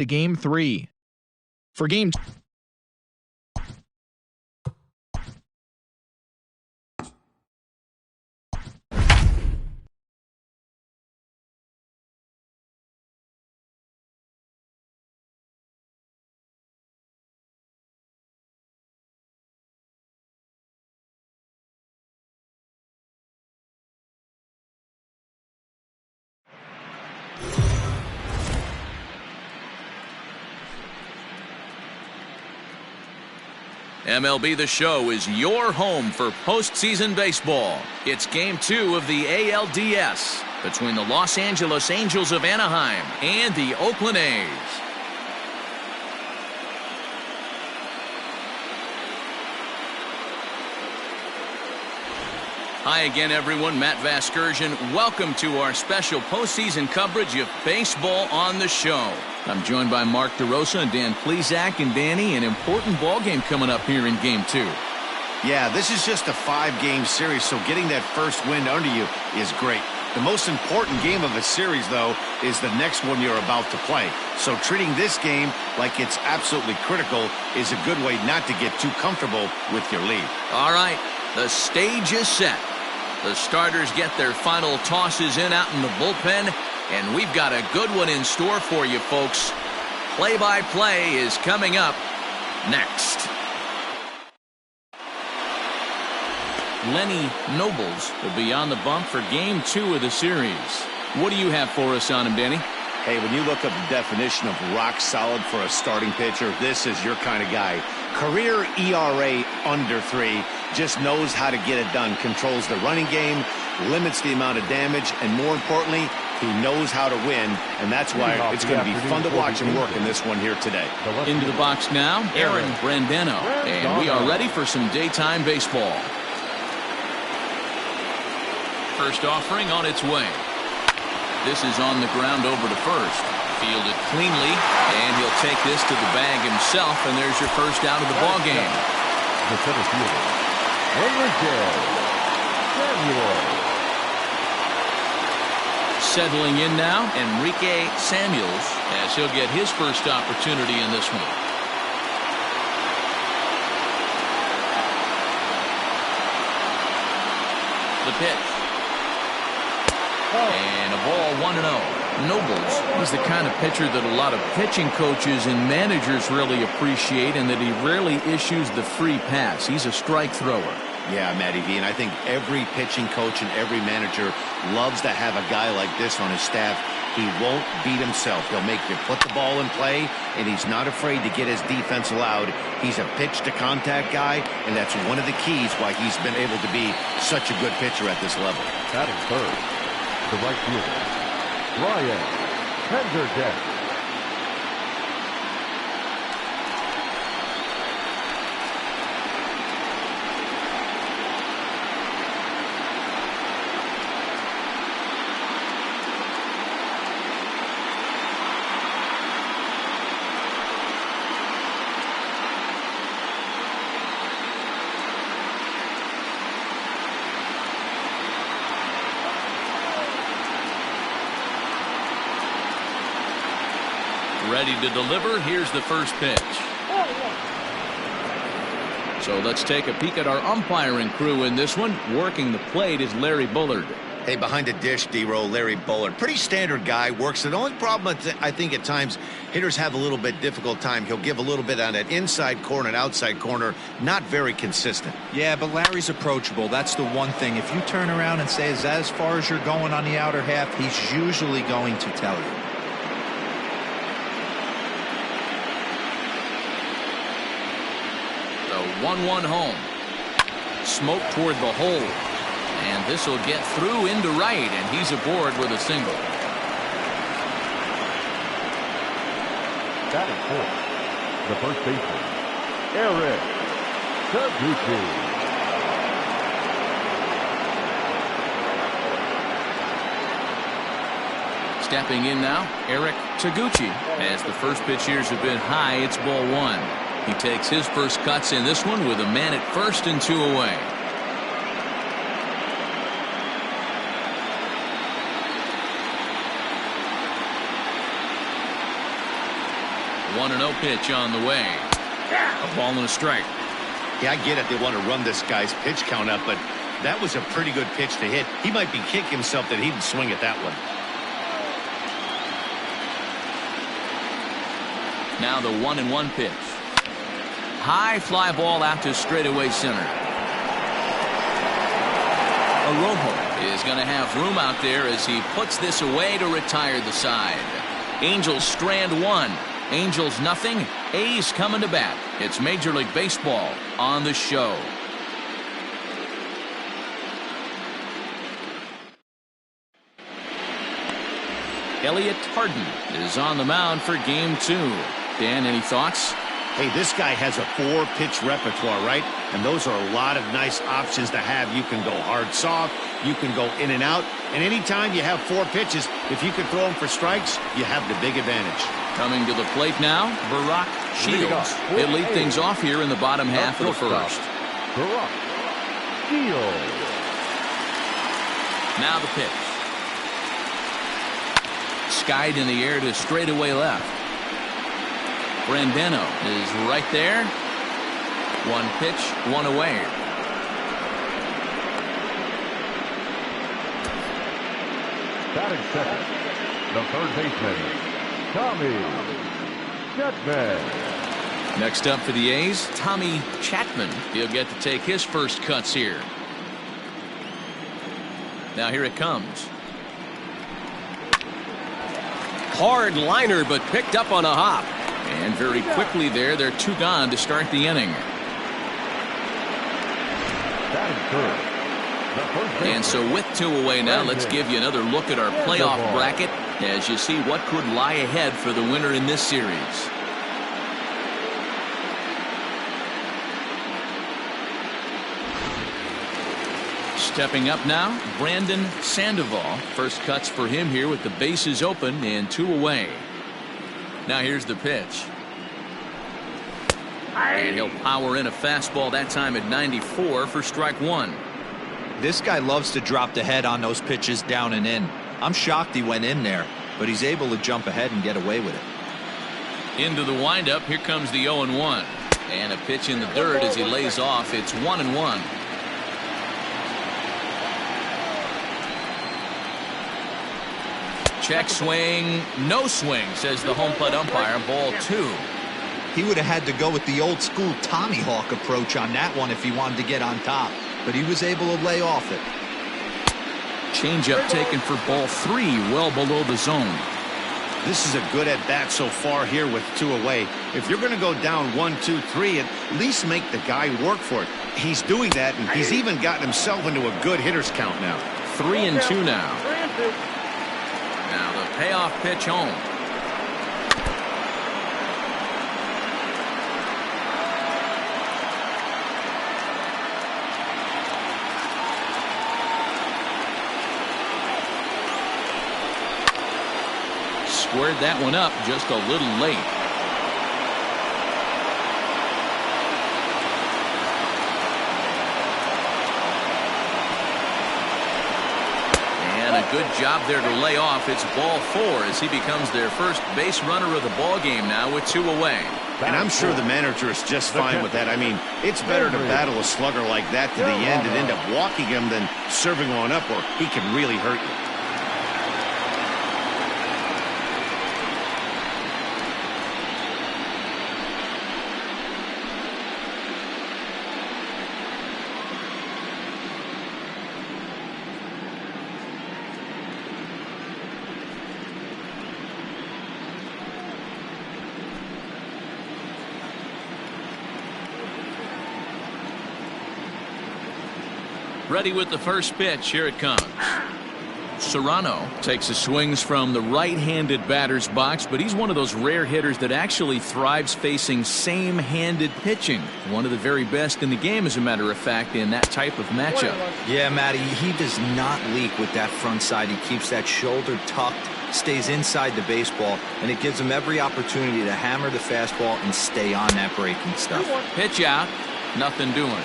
to Game 3. For Game 2. MLB The Show is your home for postseason baseball. It's Game 2 of the ALDS between the Los Angeles Angels of Anaheim and the Oakland A's. Hi again, everyone. Matt Vasgersian. Welcome to our special postseason coverage of baseball on the show. I'm joined by Mark DeRosa and Dan Plesac. And Danny, an important ball game coming up here in Game 2. Yeah, this is just a 5-game series, so getting that first win under you is great. The most important game of a series, though, is the next one you're about to play. So treating this game like it's absolutely critical is a good way not to get too comfortable with your lead. All right, the stage is set. The starters get their final tosses in out in the bullpen, and we've got a good one in store for you, folks. Play-by-play is coming up next. Lenny Nobles will be on the bump for Game 2 of the series. What do you have for us on him, Danny? Hey, when you look up the definition of rock solid for a starting pitcher, this is your kind of guy. Career ERA under 3, just knows how to get it done, controls the running game, limits the amount of damage, and more importantly, he knows how to win, and that's why it's going to be fun to watch him work in this one here today. Into the box now, Aaron Brandano, and we are ready for some daytime baseball. First offering on its way. This is on the ground over to first. Fielded cleanly, and he'll take this to the bag himself, and there's your first out of the ball game. The center fielder, Samuel. Settling in now, Enrique Samuels, as he'll get his first opportunity in this one. The pitch. And a ball 1-0. Nobles, he's the kind of pitcher that a lot of pitching coaches and managers really appreciate, and that he rarely issues the free pass. He's a strike thrower. Yeah, Matty V, and I think every pitching coach and every manager loves to have a guy like this on his staff. He won't beat himself. He'll make you put the ball in play, and he's not afraid to get his defense allowed. He's a pitch-to-contact guy, and that's one of the keys why he's been able to be such a good pitcher at this level. Batting third, the right fielder, Ryan Pendergast. Ready to deliver. Here's the first pitch. So let's take a peek at our umpiring crew in this one. Working the plate is Larry Bullard. Hey, behind the dish, D-Roll, Larry Bullard. Pretty standard guy, works it. The only problem, I think at times, hitters have a little bit difficult time. He'll give a little bit on that inside corner and outside corner. Not very consistent. Yeah, but Larry's approachable. That's the one thing. If you turn around and say, is that as far as you're going on the outer half, he's usually going to tell you. The 1-1 home. Smoke toward the hole. And this will get through into right, and he's aboard with a single. Batting fourth, the first baseman, Eric Taguchi. Stepping in now, Eric Taguchi. As the first pitch years have been high, it's ball 1. He takes his first cuts in this one with a man at first and 2 away. 1-0 pitch on the way. A ball and a strike. Yeah, I get it. They want to run this guy's pitch count up, but that was a pretty good pitch to hit. He might be kicking himself that he didn't swing at that one. Now the 1-1 pitch. High fly ball out to straightaway center. Arojo is going to have room out there as he puts this away to retire the side. Angels strand one. Angels nothing. A's coming to bat. It's Major League Baseball on the show. Elliott Hardin is on the mound for game 2. Dan, any thoughts? Hey, this guy has a 4-pitch repertoire, right? And those are a lot of nice options to have. You can go hard, soft. You can go in and out. And anytime you have 4 pitches, if you can throw them for strikes, you have the big advantage. Coming to the plate now, Barack Shields. He'll lead things off here in the bottom half of the first. Barack Shields. Now the pitch. Skied in the air to straightaway left. Brandeno is right there. 1 pitch, 1 away. Batting second, the third baseman, Tommy Chapman. Next up for the A's, Tommy Chapman. He'll get to take his first cuts here. Now here it comes. Hard liner, but picked up on a hop. And very quickly there, they're 2 gone to start the inning. And so with 2 away now, let's give you another look at our playoff bracket as you see what could lie ahead for the winner in this series. Stepping up now, Brandon Sandoval. First cuts for him here with the bases open and 2 away. Now here's the pitch. And he'll power in a fastball that time at 94 for strike 1. This guy loves to drop the head on those pitches down and in. I'm shocked he went in there, but he's able to jump ahead and get away with it. Into the windup, here comes the 0-1. And a pitch in the dirt as he lays off. It's 1-1. Check swing, no swing, says the home plate umpire. Ball 2. He would have had to go with the old school Tommy Hawk approach on that one if he wanted to get on top, but he was able to lay off it. Changeup taken for ball 3, well below the zone. This is a good at bat so far here with 2 away. If you're going to go down 1, 2, 3, at least make the guy work for it. He's doing that, and he's even gotten himself into a good hitter's count now. 3-2 now. Now the payoff pitch home. Squared that one up just a little late. And a good job there to lay off. It's ball 4 as he becomes their first base runner of the ball game now with 2 away. And I'm sure the manager is just fine with that. I mean, it's better to battle a slugger like that to the end and end up walking him than serving on up, or he can really hurt you. Ready with the first pitch. Here it comes. Serrano takes his swings from the right-handed batter's box, but he's one of those rare hitters that actually thrives facing same-handed pitching. One of the very best in the game, as a matter of fact, in that type of matchup. Yeah, Matty, he does not leak with that front side. He keeps that shoulder tucked, stays inside the baseball, and it gives him every opportunity to hammer the fastball and stay on that breaking stuff. Pitch out, nothing doing.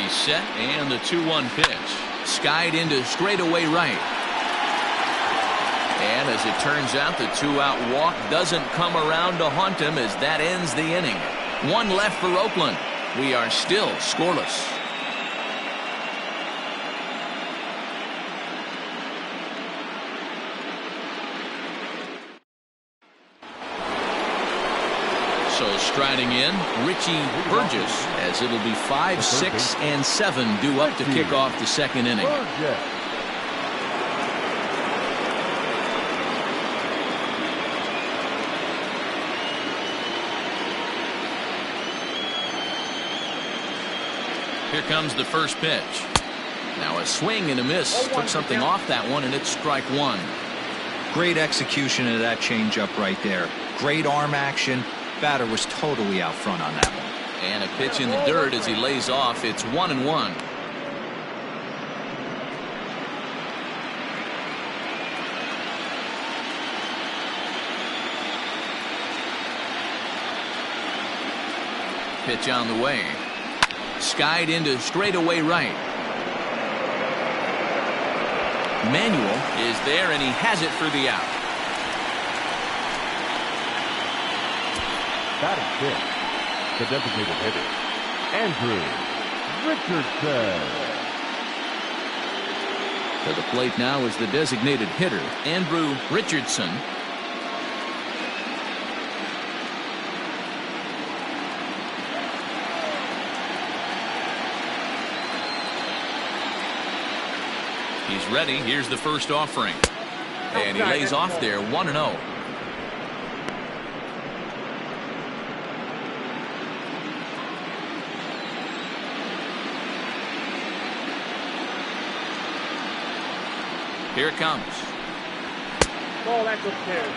He's set, and the 2-1 pitch. Skied into straightaway right. And as it turns out, the 2-out walk doesn't come around to haunt him as that ends the inning. 1 left for Oakland. We are still scoreless. So striding in, Richie Burgess, as it'll be 5, 6, and 7 due up to kick off the second inning. Here comes the first pitch. Now a swing and a miss. Took something off that one, and it's strike 1. Great execution of that changeup right there. Great arm action. Batter was totally out front on that one. And a pitch in the dirt as he lays off. It's 1-1. Pitch on the way. Skied into straightaway right. Manuel is there, and he has it for the out. Batting fifth, the designated hitter, Andrew Richardson. To the plate now is the designated hitter, Andrew Richardson. He's ready. Here's the first offering. And he lays off there, 1-0. Here it comes. Ball, that's upstairs.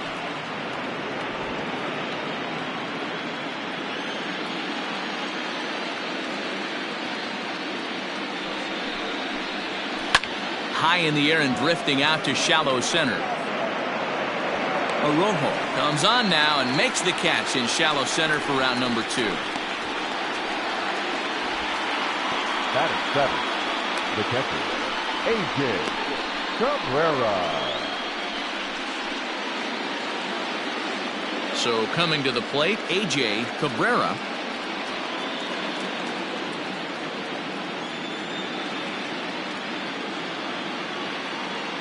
High in the air and drifting out to shallow center. Arrojo comes on now and makes the catch in shallow center for round number 2. Batting seventh, the catcher, A.J. Cabrera. So coming to the plate, A.J. Cabrera.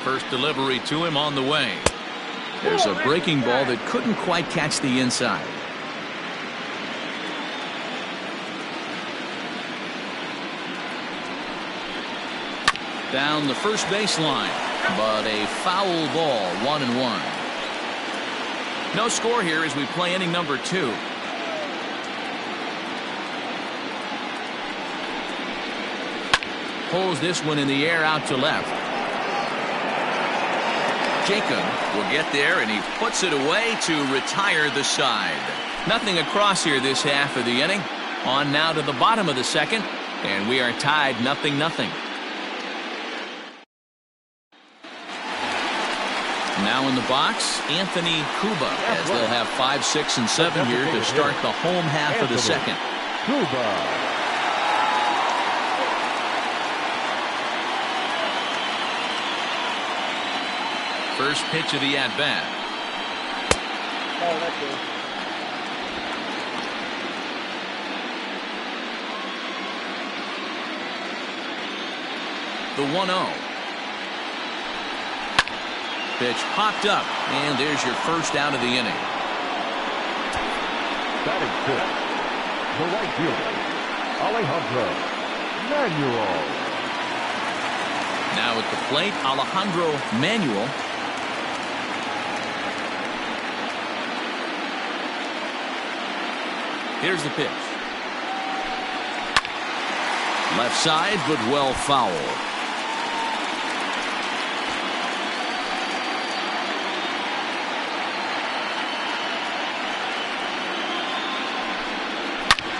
First delivery to him on the way. There's a breaking ball that couldn't quite catch the inside. Down the first baseline, but a foul ball, 1-1. No score here as we play inning number 2. Pulls this one in the air out to left. Jacob will get there, and he puts it away to retire the side. Nothing across here this half of the inning. On now to the bottom of the second, and we are tied 0-0. Now in the box, Anthony Cuba, as they'll have 5, 6, and 7 here to start the home half of the second. Cuba. First pitch of the at-bat. Oh, that's good. The 1-0. Pitch popped up, and there's your first out of the inning. Batting fifth, the right fielder, Alejandro Manuel. Now at the plate, Alejandro Manuel. Here's the pitch. Left side, but well fouled.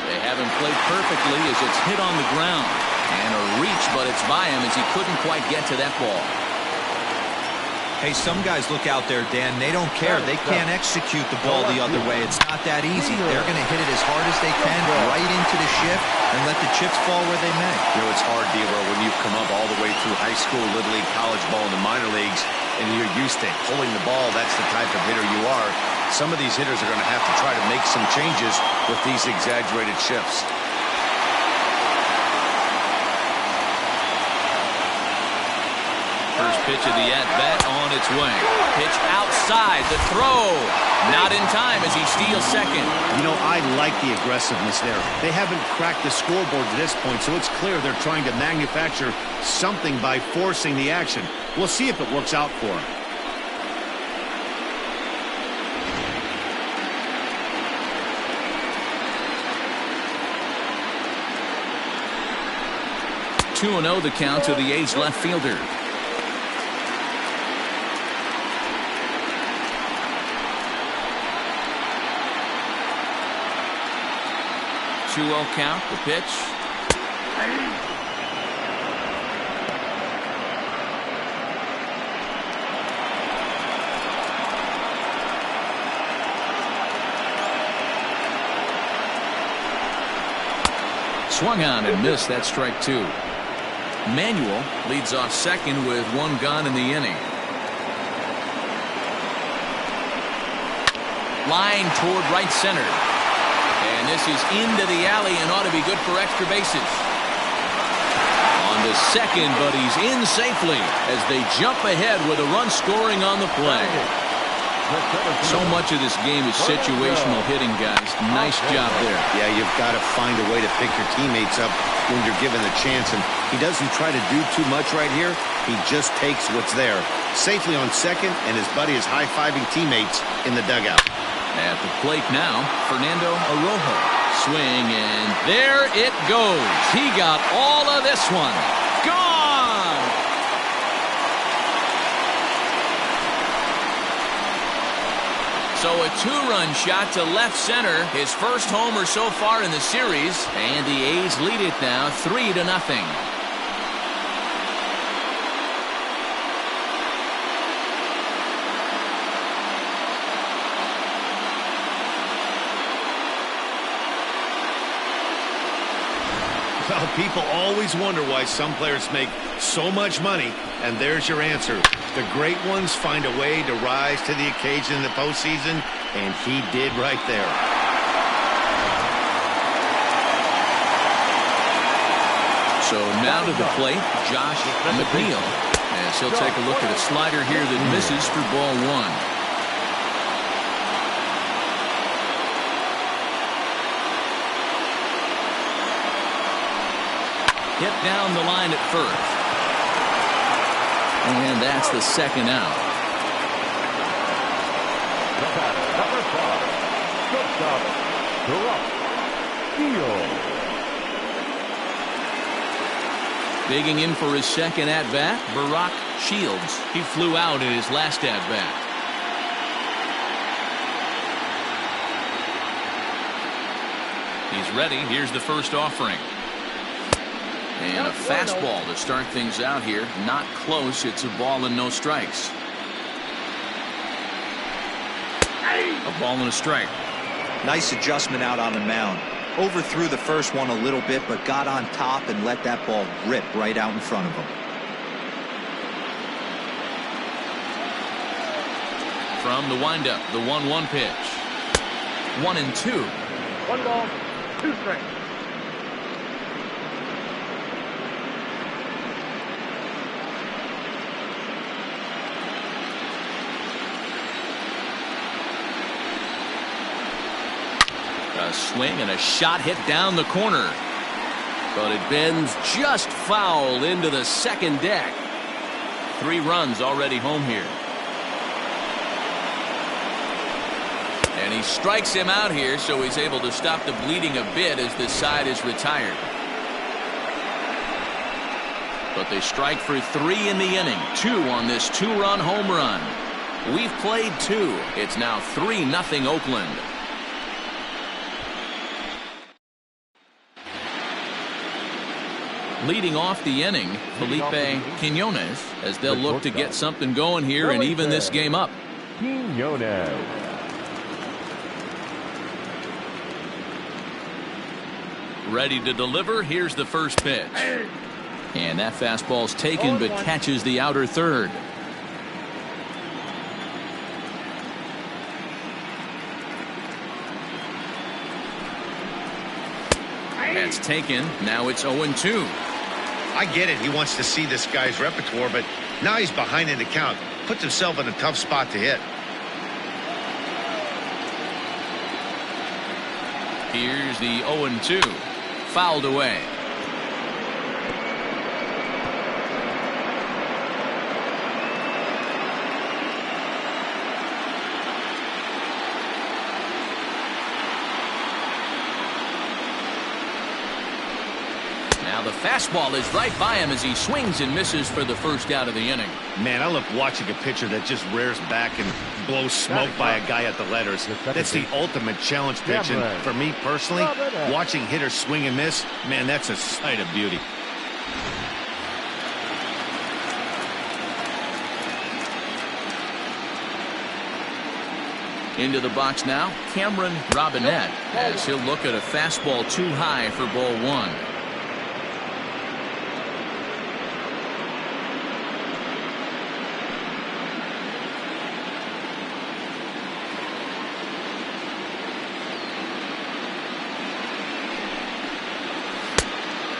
They have him played perfectly as it's hit on the ground. And a reach, but it's by him as he couldn't quite get to that ball. Hey, some guys look out there, Dan, they don't care. They can't execute the ball the other way. It's not that easy. They're going to hit it as hard as they can, right into the shift, and let the chips fall where they may. You know, it's hard, D'Lo, when you've come up all the way through high school, Little League, college ball, and the minor leagues, and you're used to pulling the ball. That's the type of hitter you are. Some of these hitters are going to have to try to make some changes with these exaggerated shifts. First pitch of the at-bat on its way. Pitch outside, the throw. Not in time as he steals second. You know, I like the aggressiveness there. They haven't cracked the scoreboard to this point, so it's clear they're trying to manufacture something by forcing the action. We'll see if it works out for them. (2-0) the count to the A's left fielder. (2-0) count, the pitch. Swung on and missed. That strike two. Manuel leads off second with one gone in the inning. Line toward right center. And this is into the alley and ought to be good for extra bases. On the second, but he's in safely as they jump ahead with a run scoring on the play. So much of this game is situational hitting, guys. Nice job there. Yeah, you've got to find a way to pick your teammates up when you're given the chance, and he doesn't try to do too much right here. He just takes what's there. Safely on second, and his buddy is high-fiving teammates in the dugout. At the plate now, Fernando Arrojo. Swing, and there it goes. He got all of this one. Gone! So a two-run shot to left center. His first homer so far in the series. And the A's lead it now 3-0. Well, people always wonder why some players make so much money, and there's your answer. The great ones find a way to rise to the occasion in the postseason, and he did right there. So now to the plate, Josh McNeil, as he'll take a look at a slider here that misses for ball one. Hit down the line at first. And that's the second out. The batter, number 5, Digging in for his second at-bat, Barack Shields. He flew out in his last at-bat. He's ready. Here's the first offering. And a fastball to start things out here. Not close. It's a ball and no strikes. A ball and a strike. Nice adjustment out on the mound. Overthrew the first one a little bit, but got on top and let that ball rip right out in front of him. From the windup, the 1-1 pitch. 1-2. 1 ball, 2 strikes. A swing and a shot hit down the corner. But it bends just foul into the second deck. 3 runs already home here. And he strikes him out here, so he's able to stop the bleeding a bit as this side is retired. But they strike for 3 in the inning. 2 on this 2-run home run. We've played 2. It's now 3-0 Oakland. Leading off the inning, Felipe Quinones, as they'll look to get something going here and even this game up. Quinones. Ready to deliver. Here's the first pitch. And that fastball's taken but catches the outer third. That's taken. Now it's 0-2. I get it. He wants to see this guy's repertoire, but now he's behind in the count. Puts himself in a tough spot to hit. Here's the 0-2. Fouled away. Now the fastball is right by him as he swings and misses for the first out of the inning. Man, I love watching a pitcher that just rears back and blows smoke by a guy at the letters. That's the ultimate challenge pitch. And for me personally, watching hitters swing and miss, man, that's a sight of beauty. Into the box now, Cameron Robinette, as he'll look at a fastball too high for ball one.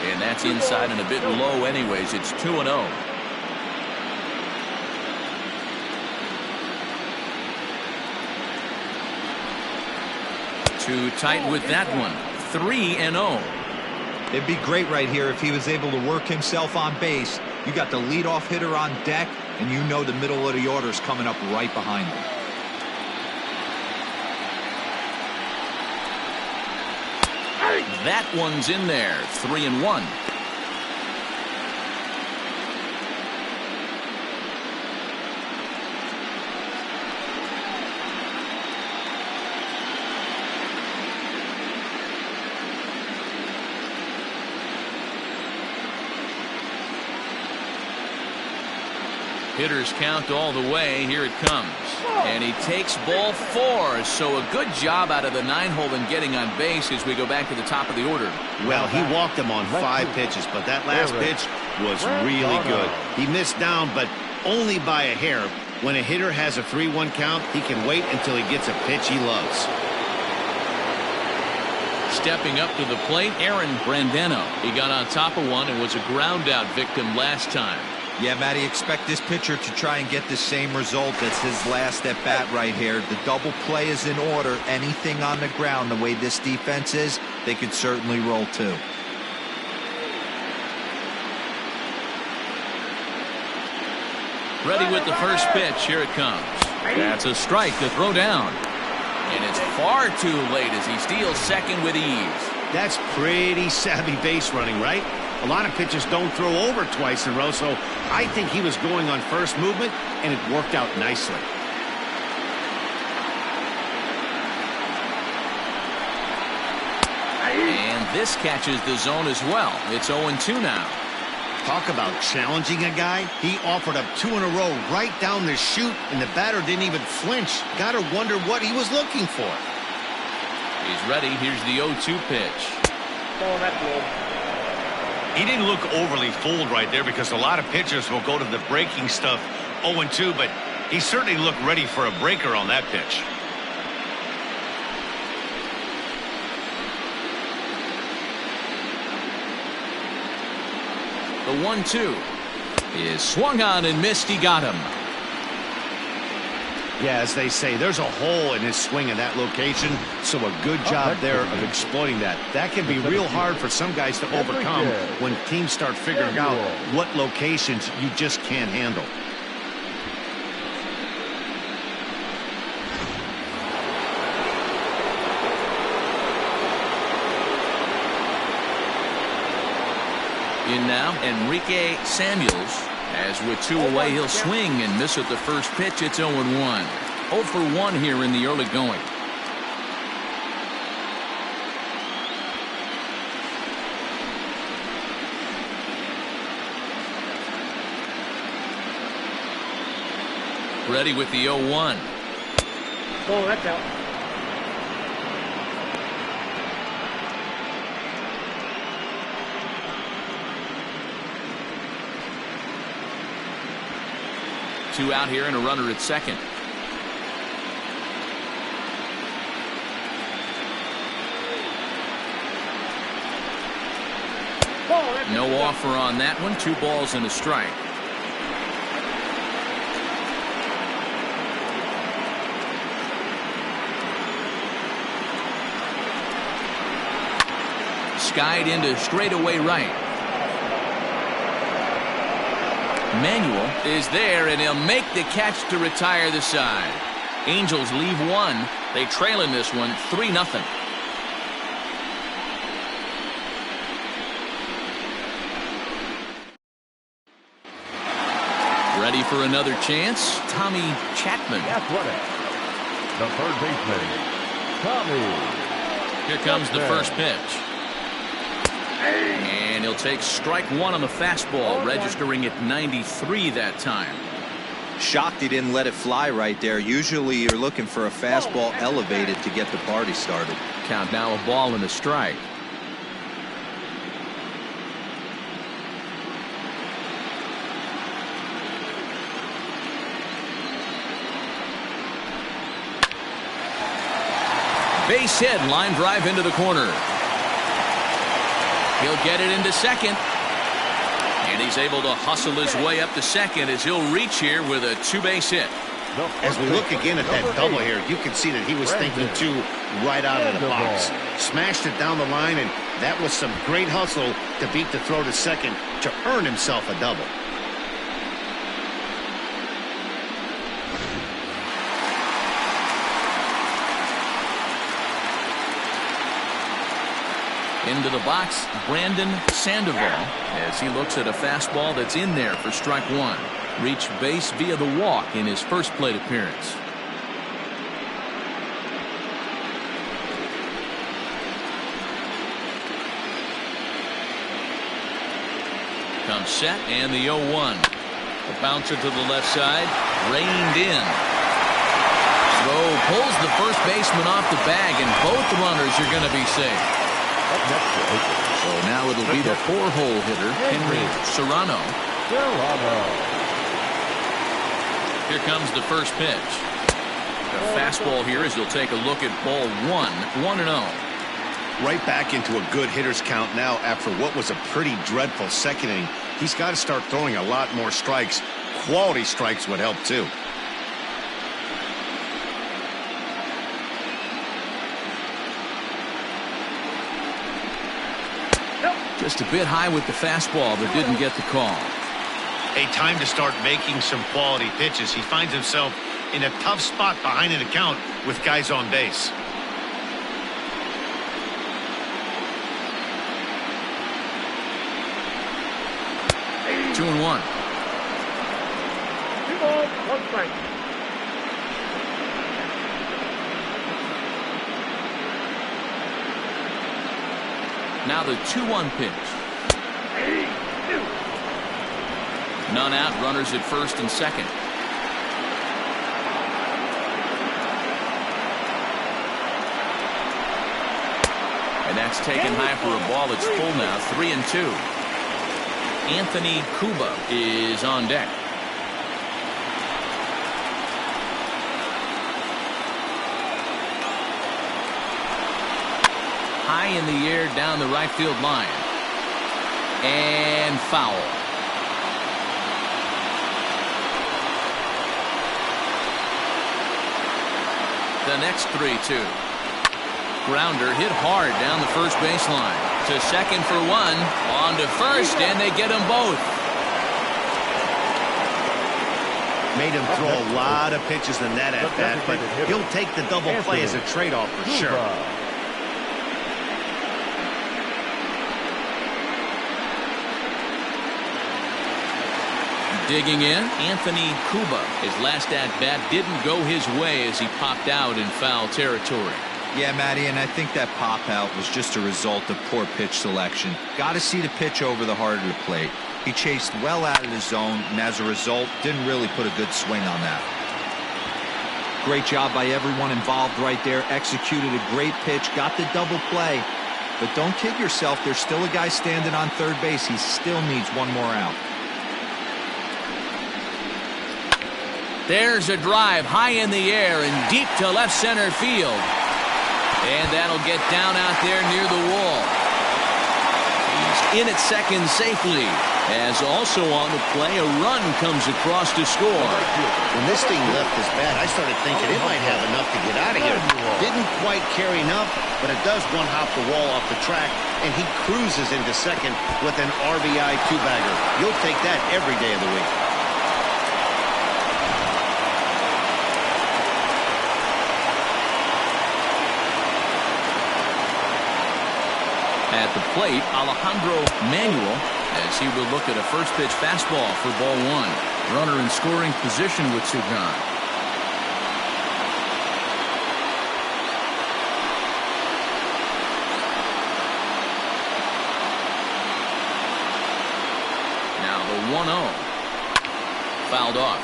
And that's inside and a bit low anyways. It's 2-0. Too tight with that one. 3-0. It'd be great right here if he was able to work himself on base. You got the leadoff hitter on deck, and you know the middle of the order is coming up right behind him. That one's in there. 3-1. Hitters count all the way. Here it comes. And he takes ball 4. So a good job out of the 9-hole in getting on base as we go back to the top of the order. Well, he walked him on 5 pitches, but that last pitch was really good. He missed down, but only by a hair. When a hitter has a 3-1 count, he can wait until he gets a pitch he loves. Stepping up to the plate, Aaron Brandano. He got on top of one and was a ground out victim last time. Yeah, Matty, expect this pitcher to try and get the same result as his last at bat right here. The double play is in order. Anything on the ground, the way this defense is, they could certainly roll too. Ready with the first pitch. Here it comes. That's a strike to throw down. And it's far too late as he steals second with ease. That's pretty savvy base running, right? A lot of pitchers don't throw over twice in a row, so I think he was going on first movement, and it worked out nicely. And this catches the zone as well. It's 0-2 now. Talk about challenging a guy. He offered up 2 in a row right down the chute, and the batter didn't even flinch. Gotta wonder what he was looking for. He's ready. Here's the 0-2 pitch. He didn't look overly fooled right there because a lot of pitchers will go to the breaking stuff 0-2, but he certainly looked ready for a breaker on that pitch. The 1-2 is swung on and missed. He got him. Yeah, as they say, there's a hole in his swing in that location, so a good job there of exploiting that. That can be real hard for some guys to overcome when teams start figuring out what locations you just can't handle. In now, Enrique Samuels. As with 2 away, he'll swing and miss at the first pitch. It's 0-1. 0 for 1 here in the early going. Ready with the 0-1. Oh, that's out. Two out here and a runner at second. No offer on that one. 2 balls and a strike. Skied into straightaway right. Manuel is there, and he'll make the catch to retire the side. Angels leave one. They trail in this one 3-0. Ready for another chance? Tommy Chapman. Athletic. The third baseman, Tommy. Here comes the first pitch. And he'll take strike one on the fastball, registering at 93 that time. Shocked he didn't let it fly right there. Usually you're looking for a fastball elevated to get the party started. Count now a ball and a strike. Base hit, line drive into the corner. He'll get it into second. And he's able to hustle his way up to second as he'll reach here with a 2-base hit. As we look again at that double here, you can see that he was thinking 2 right out of the box. Smashed it down the line, and that was some great hustle to beat the throw to second to earn himself a double. Into the box, Brandon Sandoval, as he looks at a fastball that's in there for strike one. Reached base via the walk in his first plate appearance. Comes set, and the 0-1. The bouncer to the left side, reined in. Throw pulls the first baseman off the bag, and both runners are going to be safe. So now it'll be the 4-hole hitter, Henry Serrano. Here comes the first pitch. The fastball here as he'll take a look at ball 1-0. Right back into a good hitter's count now after what was a pretty dreadful second inning. He's got to start throwing a lot more strikes. Quality strikes would help too. Just a bit high with the fastball, but didn't get the call. A time to start making some quality pitches. He finds himself in a tough spot behind an account with guys on base. Two and one. 2 balls, 1 strike. Now the 2-1 pitch. None out, runners at first and second. And that's taken high for a ball. It's full now, 3-2. Anthony Cuba is on deck. High in the air down the right field line. And foul. The next 3-2. Grounder hit hard down the first baseline. To second for 1. On to first, and they get them both. Made him throw a lot of pitches in that at-bat, but he'll take the double play as a trade-off for sure. Digging in, Anthony Cuba. His last at-bat didn't go his way as he popped out in foul territory. Yeah, Matty, and I think that pop-out was just a result of poor pitch selection. Got to see the pitch over the heart of the plate. He chased well out of the zone, and as a result, didn't really put a good swing on that. Great job by everyone involved right there. Executed a great pitch, got the double play. But don't kid yourself, there's still a guy standing on third base. He still needs one more out. There's a drive high in the air and deep to left center field. And that'll get down out there near the wall. He's in at second safely. As also on the play, a run comes across to score. When this thing left his bat, I started thinking it might have enough to get out of here. Didn't quite carry enough, but it does one-hop the wall off the track, and he cruises into second with an RBI two-bagger. You'll take that every day of the week. At the plate, Alejandro Manuel, as he will look at a first pitch fastball for ball one. Runner in scoring position with two gone. Now the 1-0. Fouled off.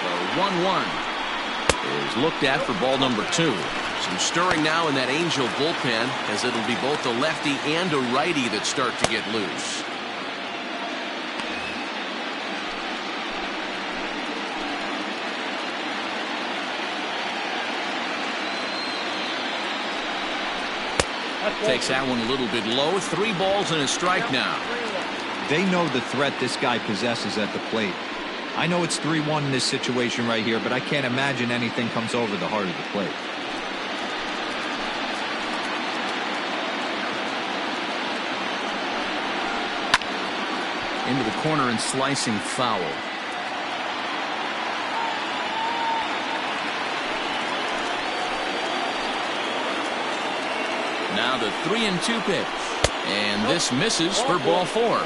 The 1-1 is looked at for ball number two. Some stirring now in that Angel bullpen, as it'll be both a lefty and a righty that start to get loose. Takes that one a little bit low. 3 balls and a strike now. They know the threat this guy possesses at the plate. I know it's 3-1 in this situation right here, but I can't imagine anything comes over the heart of the plate. Into the corner and slicing foul. Now the 3-2 pitch. And this misses for ball 4.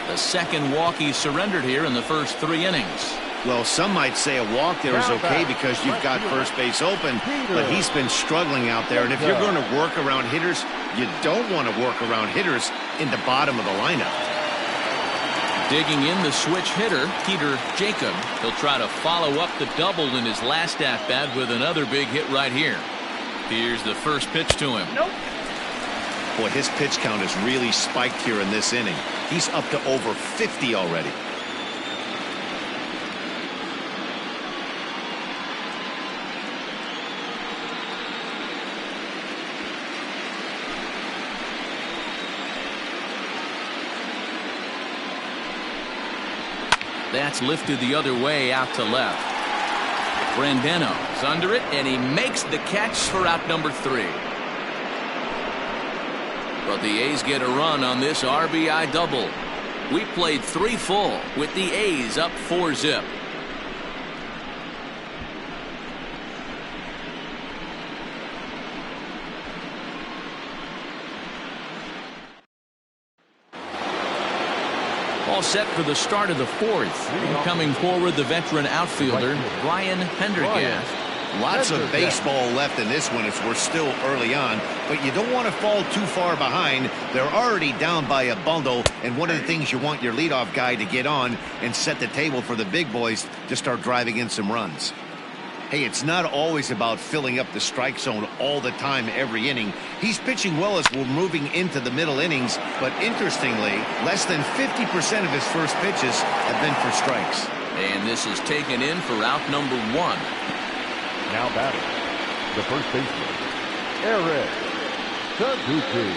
The second walk he surrendered here in the first 3 innings. Well, some might say a walk there is okay because you've got first base open, but he's been struggling out there. And if you're going to work around hitters, you don't want to work around hitters in the bottom of the lineup. Digging in the switch hitter, Peter Jacob. He'll try to follow up the double in his last at-bat with another big hit right here. Here's the first pitch to him. Nope. Boy, his pitch count has really spiked here in this inning. He's up to over 50 already. That's lifted the other way out to left. Brandano is under it, and he makes the catch for out number 3. But the A's get a run on this RBI double. We played 3 full with the A's up 4-zip. All set for the start of the 4th. Coming forward, the veteran outfielder, Brian Pendergast. Lots of baseball left in this one as we're still early on, but you don't want to fall too far behind. They're already down by a bundle, and one of the things you want your leadoff guy to get on and set the table for the big boys to start driving in some runs. Hey, it's not always about filling up the strike zone all the time every inning. He's pitching well as we're moving into the middle innings, but interestingly, less than 50% of his first pitches have been for strikes. And this is taken in for out number 1. Now batting, the first baseman, Eric Taguchi.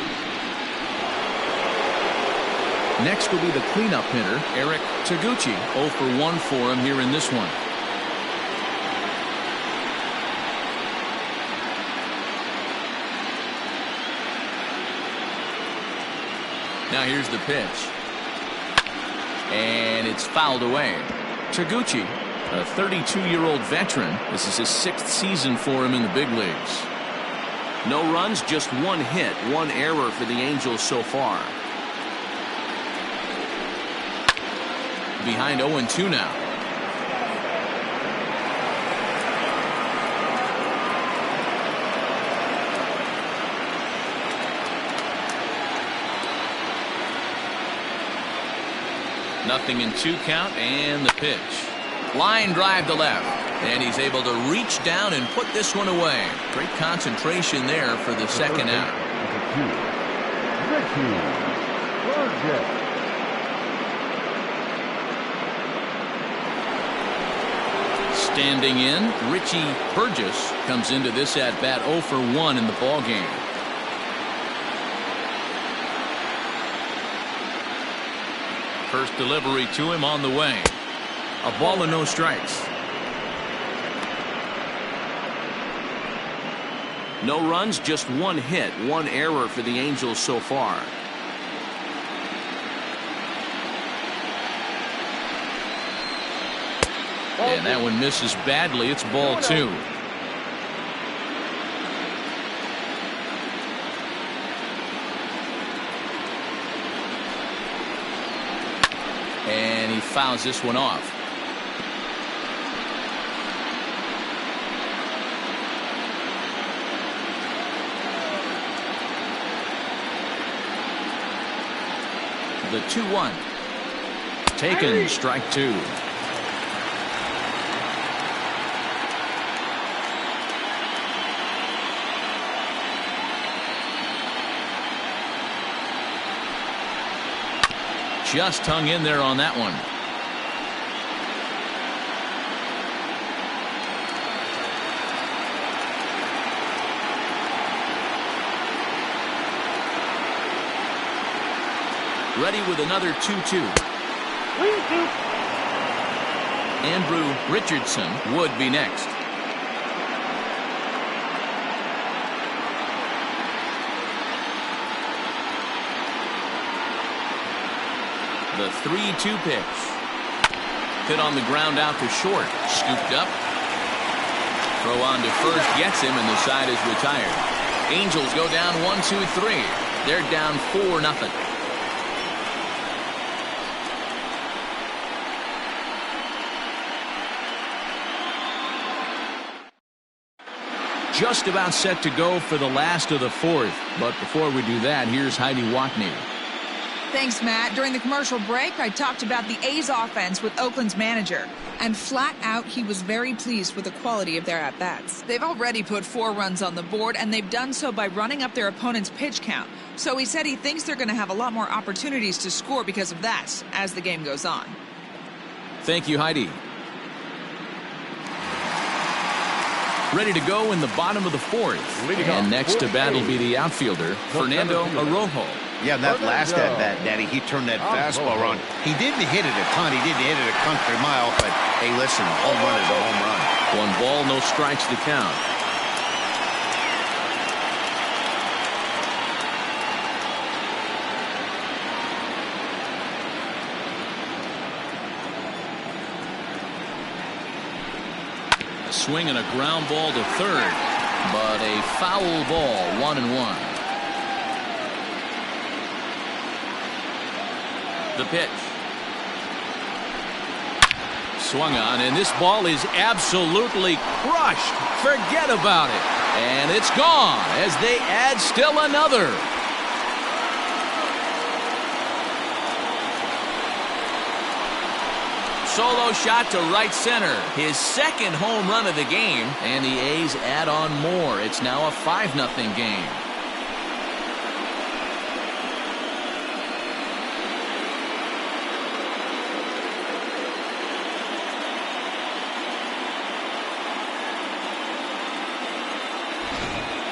Next will be the cleanup hitter, Eric Taguchi. 0 for 1 for him here in this one. Now here's the pitch. And it's fouled away. Taguchi, a 32-year-old veteran. This is his 6th season for him in the big leagues. No runs, just 1 hit, 1 error for the Angels so far. Behind 0-2 now. Nothing in 2 count, and the pitch. Line drive to left, and he's able to reach down and put this one away. Great concentration there for the second out. Standing in, Richie Burgess comes into this at bat 0 for 1 in the ball game. First delivery to him on the way. A ball and no strikes. No runs, just 1 hit, 1 error for the Angels so far. And that one misses badly. It's ball 2. And he fouls this one off. The 2-1. Taken, strike 2. Just hung in there on that one. Ready with another 2-2. Andrew Richardson would be next. The 3-2 pitch. Hit on the ground out to short. Scooped up. Throw on to first gets him, and the side is retired. Angels go down 1-2-3. They're down 4-0. Just about set to go for the last of the 4th. But before we do that, here's Heidi Watney. Thanks, Matt. During the commercial break, I talked about the A's offense with Oakland's manager. And flat out, he was very pleased with the quality of their at-bats. They've already put 4 runs on the board, and they've done so by running up their opponent's pitch count. So he said he thinks they're going to have a lot more opportunities to score because of that as the game goes on. Thank you, Heidi. Ready to go in the bottom of the 4th. And next to bat will be the outfielder, Fernando Arrojo. Yeah, that last at-bat, Daddy, he turned that fastball on. He didn't hit it a ton. He didn't hit it a country mile, but, hey, listen, a home run is a home run. 1 ball, no strikes to count. A swing and a ground ball to third, but a foul ball, 1-1. The pitch. Swung on, and this ball is absolutely crushed. Forget about it. And it's gone as they add still another. Solo shot to right center. His 2nd home run of the game, and the A's add on more. It's now a 5-0 game.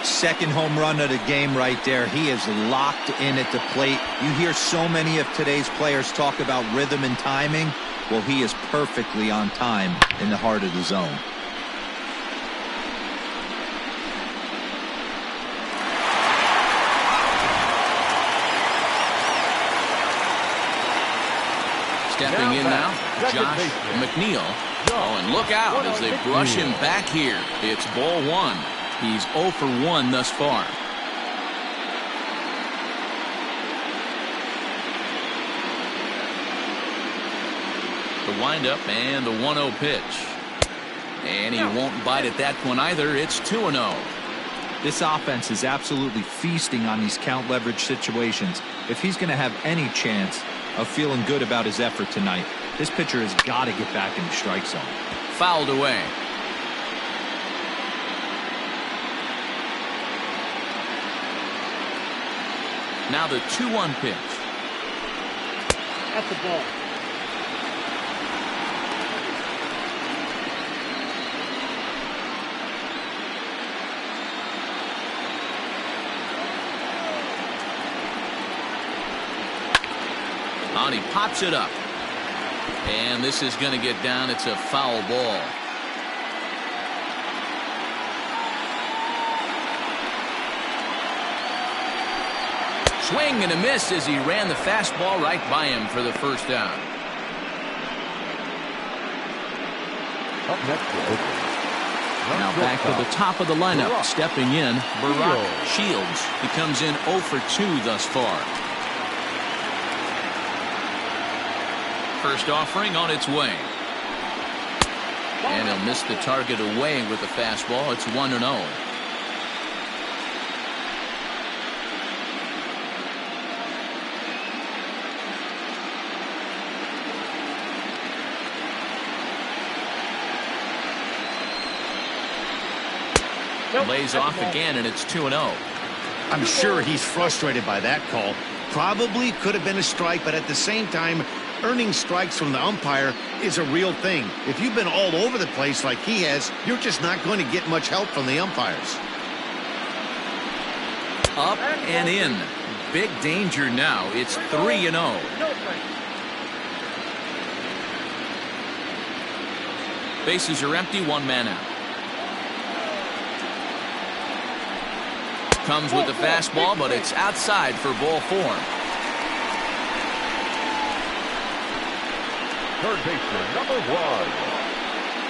Second home run of the game right there. He is locked in at the plate. You hear so many of today's players talk about rhythm and timing. Well, he is perfectly on time in the heart of the zone. Stepping in now, Josh McNeil. Oh, and look out as they brush him back here. It's ball 1. He's 0 for 1 thus far. The windup and the 1-0 pitch. And he won't bite at that one either. It's 2-0. This offense is absolutely feasting on these count leverage situations. If he's going to have any chance, of feeling good about his effort tonight. This pitcher has got to get back in the strike zone. Fouled away. Now the 2-1 pitch. That's the ball. On, he pops it up. And this is going to get down. It's a foul ball. Swing and a miss as he ran the fastball right by him for the first down. Up next for Oakland. Now back to the top of the lineup. Stepping in, Barack Shields. He comes in 0 for 2 thus far. First offering on its way. And he'll miss the target away with the fastball. It's 1-0. Lays off again, and it's 2-0. I'm sure he's frustrated by that call. Probably could have been a strike, but at the same time, earning strikes from the umpire is a real thing. If you've been all over the place like he has, you're just not going to get much help from the umpires. Up and in. Big danger now. It's 3-0. No strike. Bases are empty, 1 man out. Comes with the fastball, but it's outside for ball 4. Third baseman, number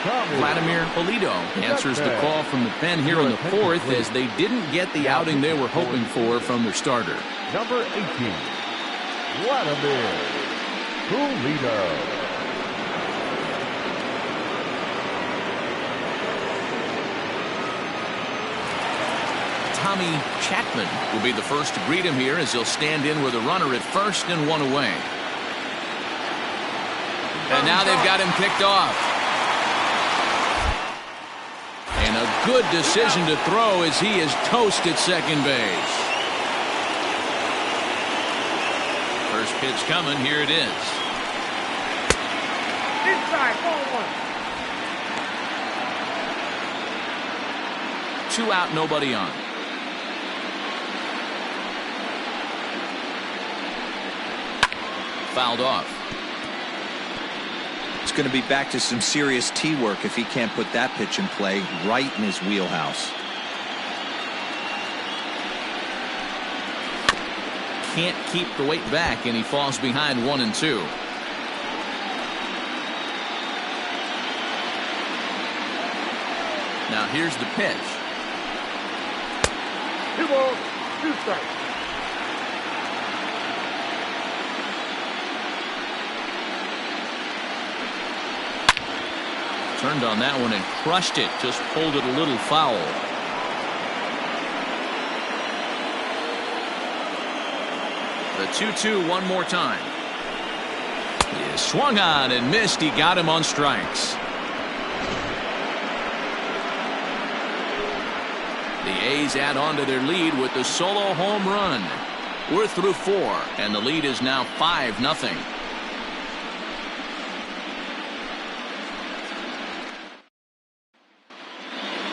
1. Vladimir Polito answers the call from the pen here in the 4th as they didn't get the outing they were hoping for from their starter. Number 18, Vladimir Polito. Tommy Chapman will be the first to greet him here as he'll stand in with a runner at first and 1 away. And now they've got him kicked off. And a good decision to throw as he is toast at second base. First pitch coming. Here it is. Inside, ball 1. 2 out, nobody on. Fouled off. It's going to be back to some serious tee work if he can't put that pitch in play right in his wheelhouse. Can't keep the weight back, and he falls behind 1 and 2. Now here's the pitch. 2 balls, 2 strikes. Turned on that one and crushed it. Just pulled it a little foul. The 2-2 one more time. He swung on and missed. He got him on strikes. The A's add on to their lead with the solo home run. We're through 4, and the lead is now 5-0.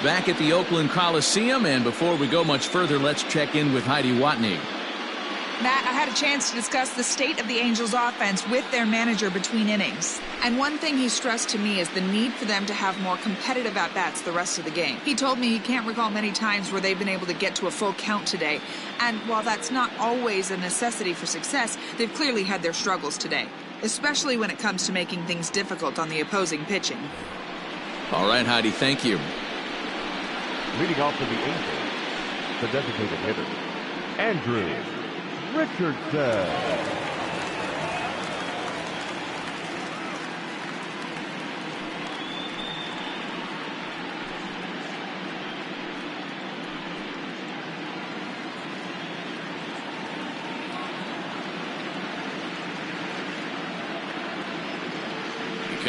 Back at the Oakland Coliseum, and before we go much further, let's check in with Heidi Watney. Matt, I had a chance to discuss the state of the Angels offense with their manager between innings. And one thing he stressed to me is the need for them to have more competitive at-bats the rest of the game. He told me he can't recall many times where they've been able to get to a full count today. And while that's not always a necessity for success, they've clearly had their struggles today, especially when it comes to making things difficult on the opposing pitching. All right, Heidi, thank you. Leading off for the Angels, the designated hitter, Andrew Richardson.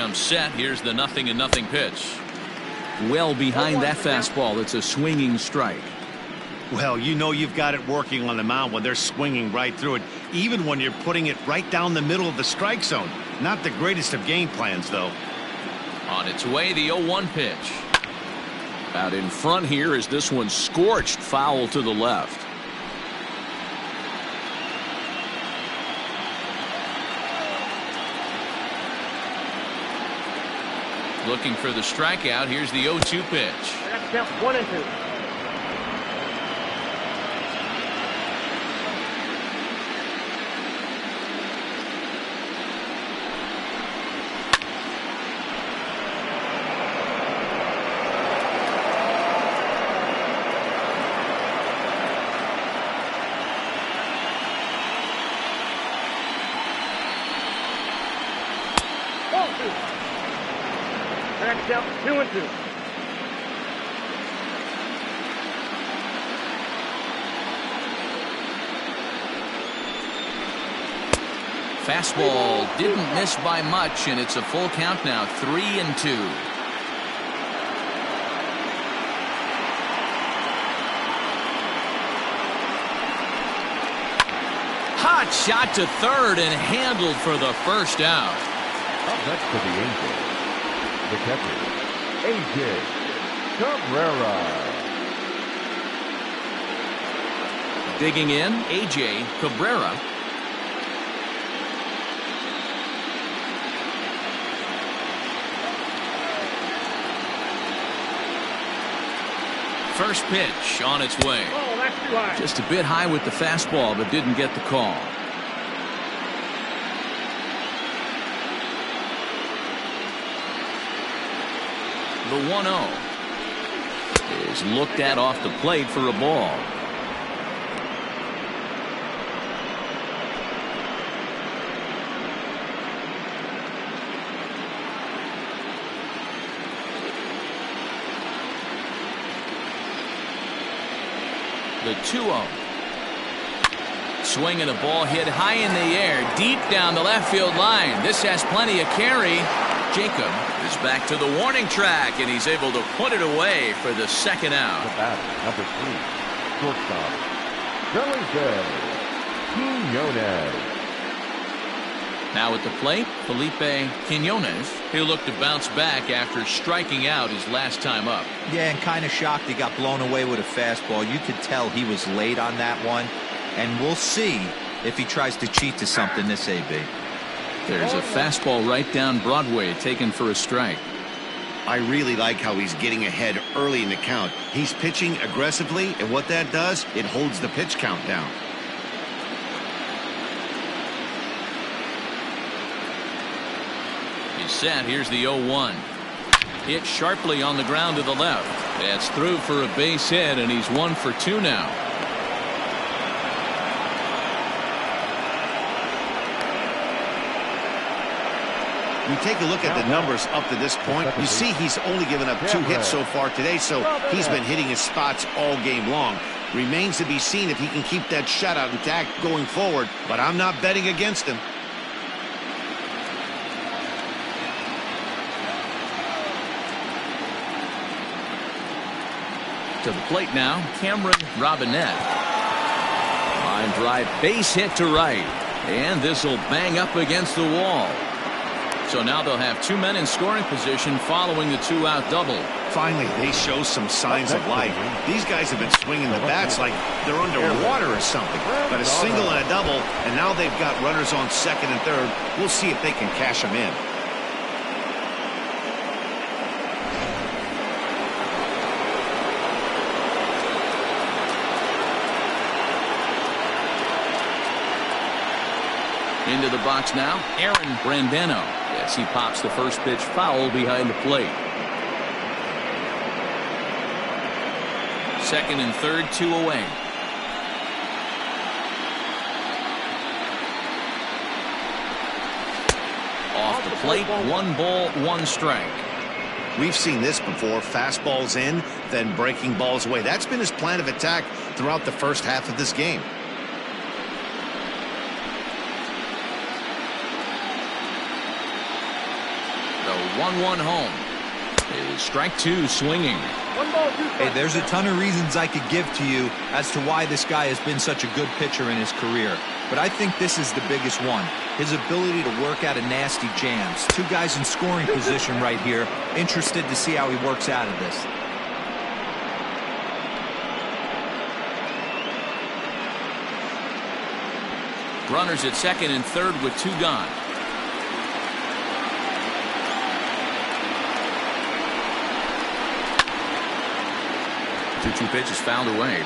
comes set. Here's the 0-0 pitch. Well behind that fastball. It's a swinging strike. Well, you know you've got it working on the mound when they're swinging right through it, even when you're putting it right down the middle of the strike zone. Not the greatest of game plans, though. On its way, the 0-1 pitch. Out in front here is this one scorched foul to the left. Looking for the strikeout. Here's the 0-2 pitch. That's count 1-2. That's count 2-2. Fastball didn't miss by much, and it's a full count now, 3-2. Hot shot to third and handled for the first out. Up next to the Angels, the catcher, A.J. Cabrera. Digging in, A.J. Cabrera. First pitch on its way. Oh, that's too high. Just a bit high with the fastball, but didn't get the call. The 1-0 is looked at off the plate for a ball. The 2-0. Swing and a ball hit high in the air, deep down the left field line. This has plenty of carry. Jacob is back to the warning track, and he's able to put it away for the second out. The batter, number 3, shortstop, Felipe Quinones. Now at the plate, Felipe Quinones. He'll look to bounce back after striking out his last time up. Yeah, and kind of shocked he got blown away with a fastball. You could tell he was late on that one, and we'll see if he tries to cheat to something this AB. There's a fastball right down Broadway taken for a strike. I really like how he's getting ahead early in the count. He's pitching aggressively, and what that does, it holds the pitch count down. He's set. Here's the 0-1. Hit sharply on the ground to the left. That's through for a base hit, and he's 1 for 2 now. You take a look at the numbers up to this point, you see he's only given up 2 hits so far today, so he's been hitting his spots all game long. Remains to be seen if he can keep that shutout intact going forward, but I'm not betting against him. To the plate now, Cameron Robinette. Line drive, base hit to right, and this will bang up against the wall. So now they'll have 2 men in scoring position following the 2-out double. Finally, they show some signs of life. These guys have been swinging the bats like they're underwater or something. Got a single and a double, and now they've got runners on second and third. We'll see if they can cash them in. Into the box now, Aaron Brandano. Yes, he pops the first pitch foul behind the plate. Second and third, 2 away. Off the plate, 1 ball, 1 strike. We've seen this before. Fastballs in, then breaking balls away. That's been his plan of attack throughout the first half of this game. The 1-1 home. Is strike two swinging. Hey, there's a ton of reasons I could give to you as to why this guy has been such a good pitcher in his career. But I think this is the biggest one. His ability to work out of nasty jams. Two guys in scoring position right here. Interested to see how he works out of this. Runners at second and third with two gone. Two pitches fouled away.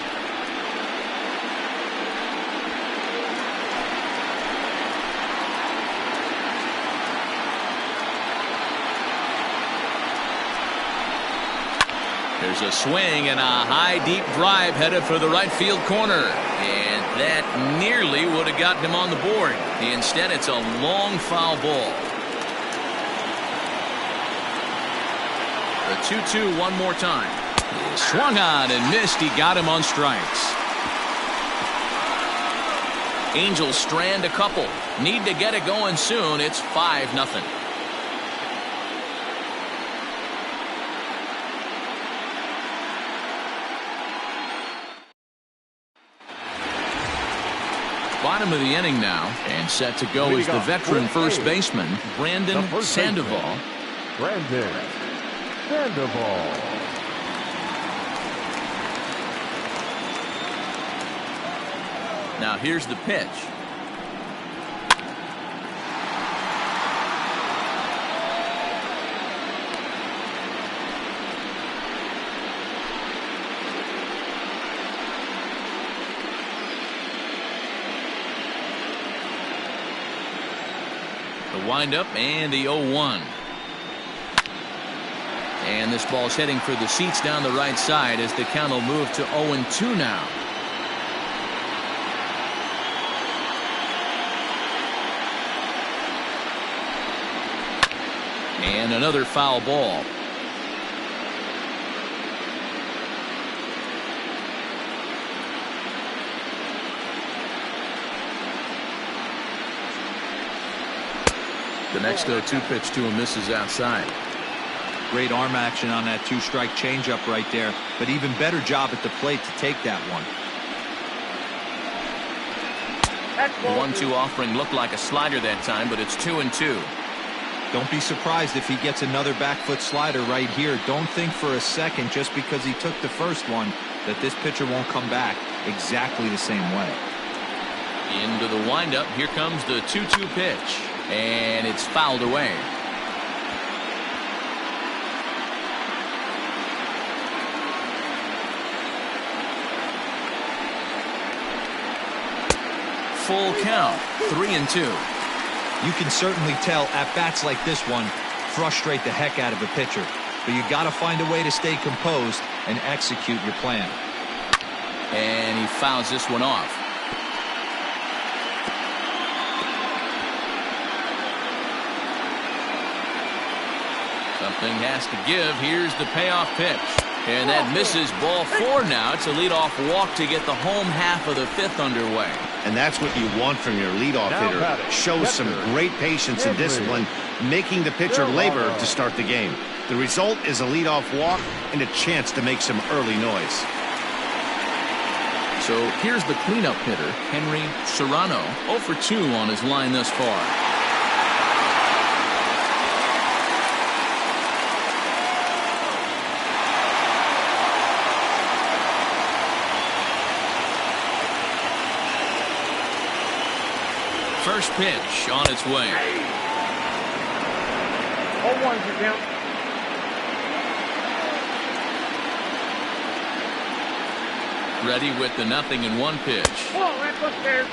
There's a swing and a high deep drive headed for the right field corner. And that nearly would have gotten him on the board. Instead, it's a long foul ball. The 2-2 one more time. He swung on and missed. He got him on strikes. Angels strand a couple. Need to get it going soon. It's 5-0. Bottom of the inning now, and set to go is the veteran first baseman, Brandon Sandoval. Brandon Sandoval. Now here's the pitch. The windup and the 0-1. And this ball's heading for the seats down the right side as the count will move to 0-2 now. And another foul ball. The next 0-2 pitch to him misses outside. Great arm action on that two-strike changeup right there, but even better job at the plate to take that one. The 1-2 offering looked like a slider that time, but it's 2-2. Don't be surprised if he gets another back foot slider right here. Don't think for a second, just because he took the first one, that this pitcher won't come back exactly the same way. Into the windup. Here comes the 2-2 pitch. And it's fouled away. Full count. 3-2. You can certainly tell at bats like this one frustrate the heck out of a pitcher, but you got to find a way to stay composed and execute your plan. And he fouls this one off. Something has to give. Here's the payoff pitch. And that misses ball 4 now. It's a leadoff walk to get the home half of the 5th underway. And that's what you want from your leadoff hitter. Shows some great patience and discipline, making the pitcher labor to start the game. The result is a leadoff walk and a chance to make some early noise. So here's the cleanup hitter, Henry Serrano, 0 for 2 on his line thus far. First pitch on its way. 0-1 to count. Ready with the 0-1 pitch. Whoa, that's upstairs.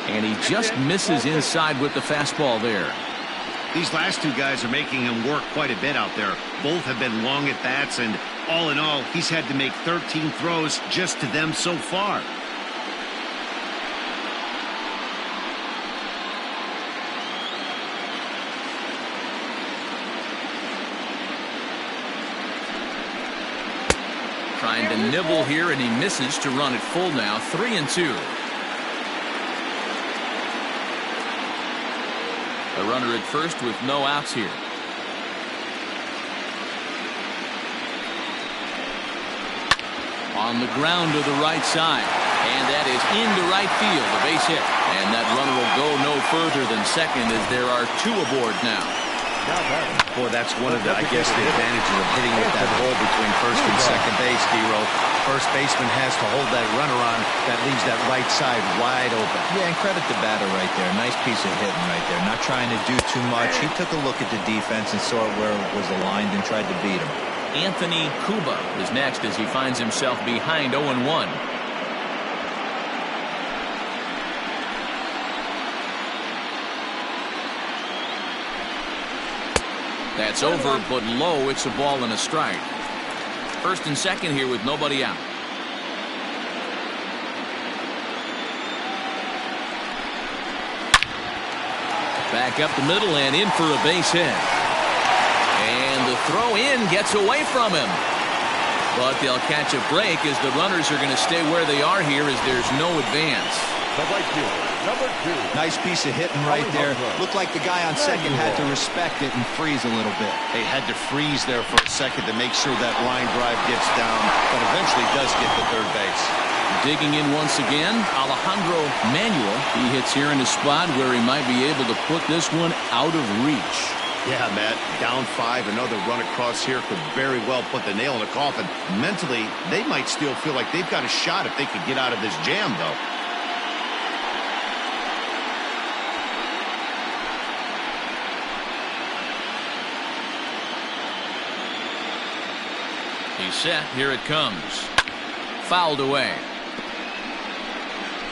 And he just misses inside with the fastball there. These last two guys are making him work quite a bit out there. Both have been long at bats, and All in all, he's had to make 13 throws just to them so far. Trying to nibble here, and he misses to run it full now. 3-2. A runner at first with no outs here. On the ground to the right side, and that is into right field, a base hit. And that runner will go no further than second, as there are 2 aboard now. Boy, that's one of the, I guess, the advantages of hitting with that hole between first and second base, D-Row. First baseman has to hold that runner on. That leaves that right side wide open. Yeah, and credit the batter right there. Nice piece of hitting right there. Not trying to do too much. He took a look at the defense and saw where it was aligned and tried to beat him. Anthony Cuba is next as he finds himself behind 0-1. That's over, but low. It's a ball and a strike. First and second here with nobody out. Back up the middle and in for a base hit. And the throw in gets away from him. But they'll catch a break as the runners are going to stay where they are here, as there's no advance. Number 2. Nice piece of hitting right there. Looked like the guy on second had to respect it and freeze a little bit. They had to freeze there for a second to make sure that line drive gets down, but eventually does get to third base. Digging in once again, Alejandro Manuel. He hits here in a spot where he might be able to put this one out of reach. Yeah, Matt, down 5, another run across here could very well put the nail in the coffin. Mentally, they might still feel like they've got a shot if they could get out of this jam, though. He's set. Here it comes. Fouled away.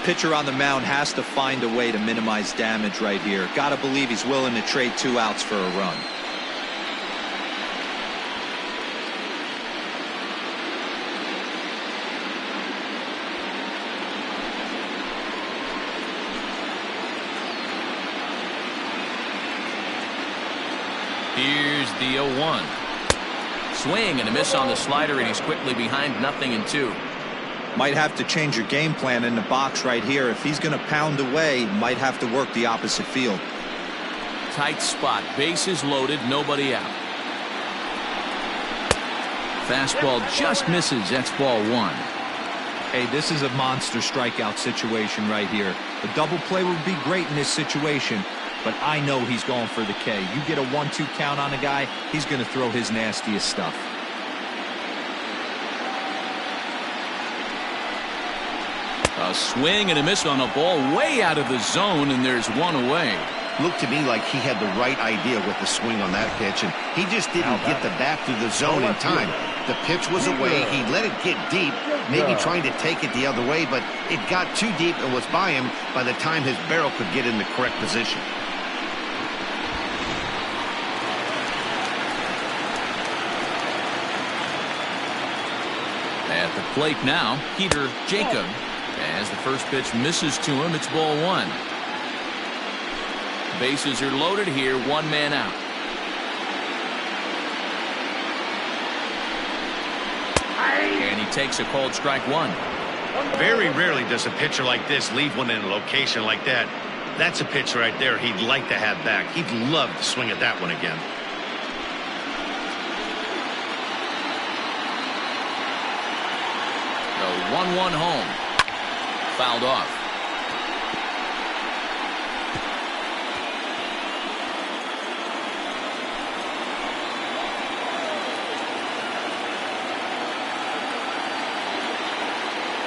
Pitcher on the mound has to find a way to minimize damage right here. Gotta believe he's willing to trade 2 outs for a run. Here's the 0-1. Swing and a miss on the slider, and he's quickly behind 0-2. Might have to change your game plan in the box right here. If he's going to pound away, might have to work the opposite field. Tight spot. Bases loaded. Nobody out. Fastball just misses. That's ball 1. Hey, this is a monster strikeout situation right here. A double play would be great in this situation, but I know he's going for the K. You get a 1-2 count on a guy, he's going to throw his nastiest stuff. A swing and a miss on a ball way out of the zone, and there's one away. Looked to me like he had the right idea with the swing on that pitch, and he just didn't get the bat through the zone in time. The pitch was away. He let it get deep, maybe trying to take it the other way, but it got too deep and was by him by the time his barrel could get in the correct position. At the plate now, Peter Jacob. As the first pitch misses to him, it's ball 1. Bases are loaded here, 1 man out. And he takes a called strike 1. Very rarely does a pitcher like this leave one in a location like that. That's a pitch right there he'd like to have back. He'd love to swing at that one again. The 1-1 home. Fouled off.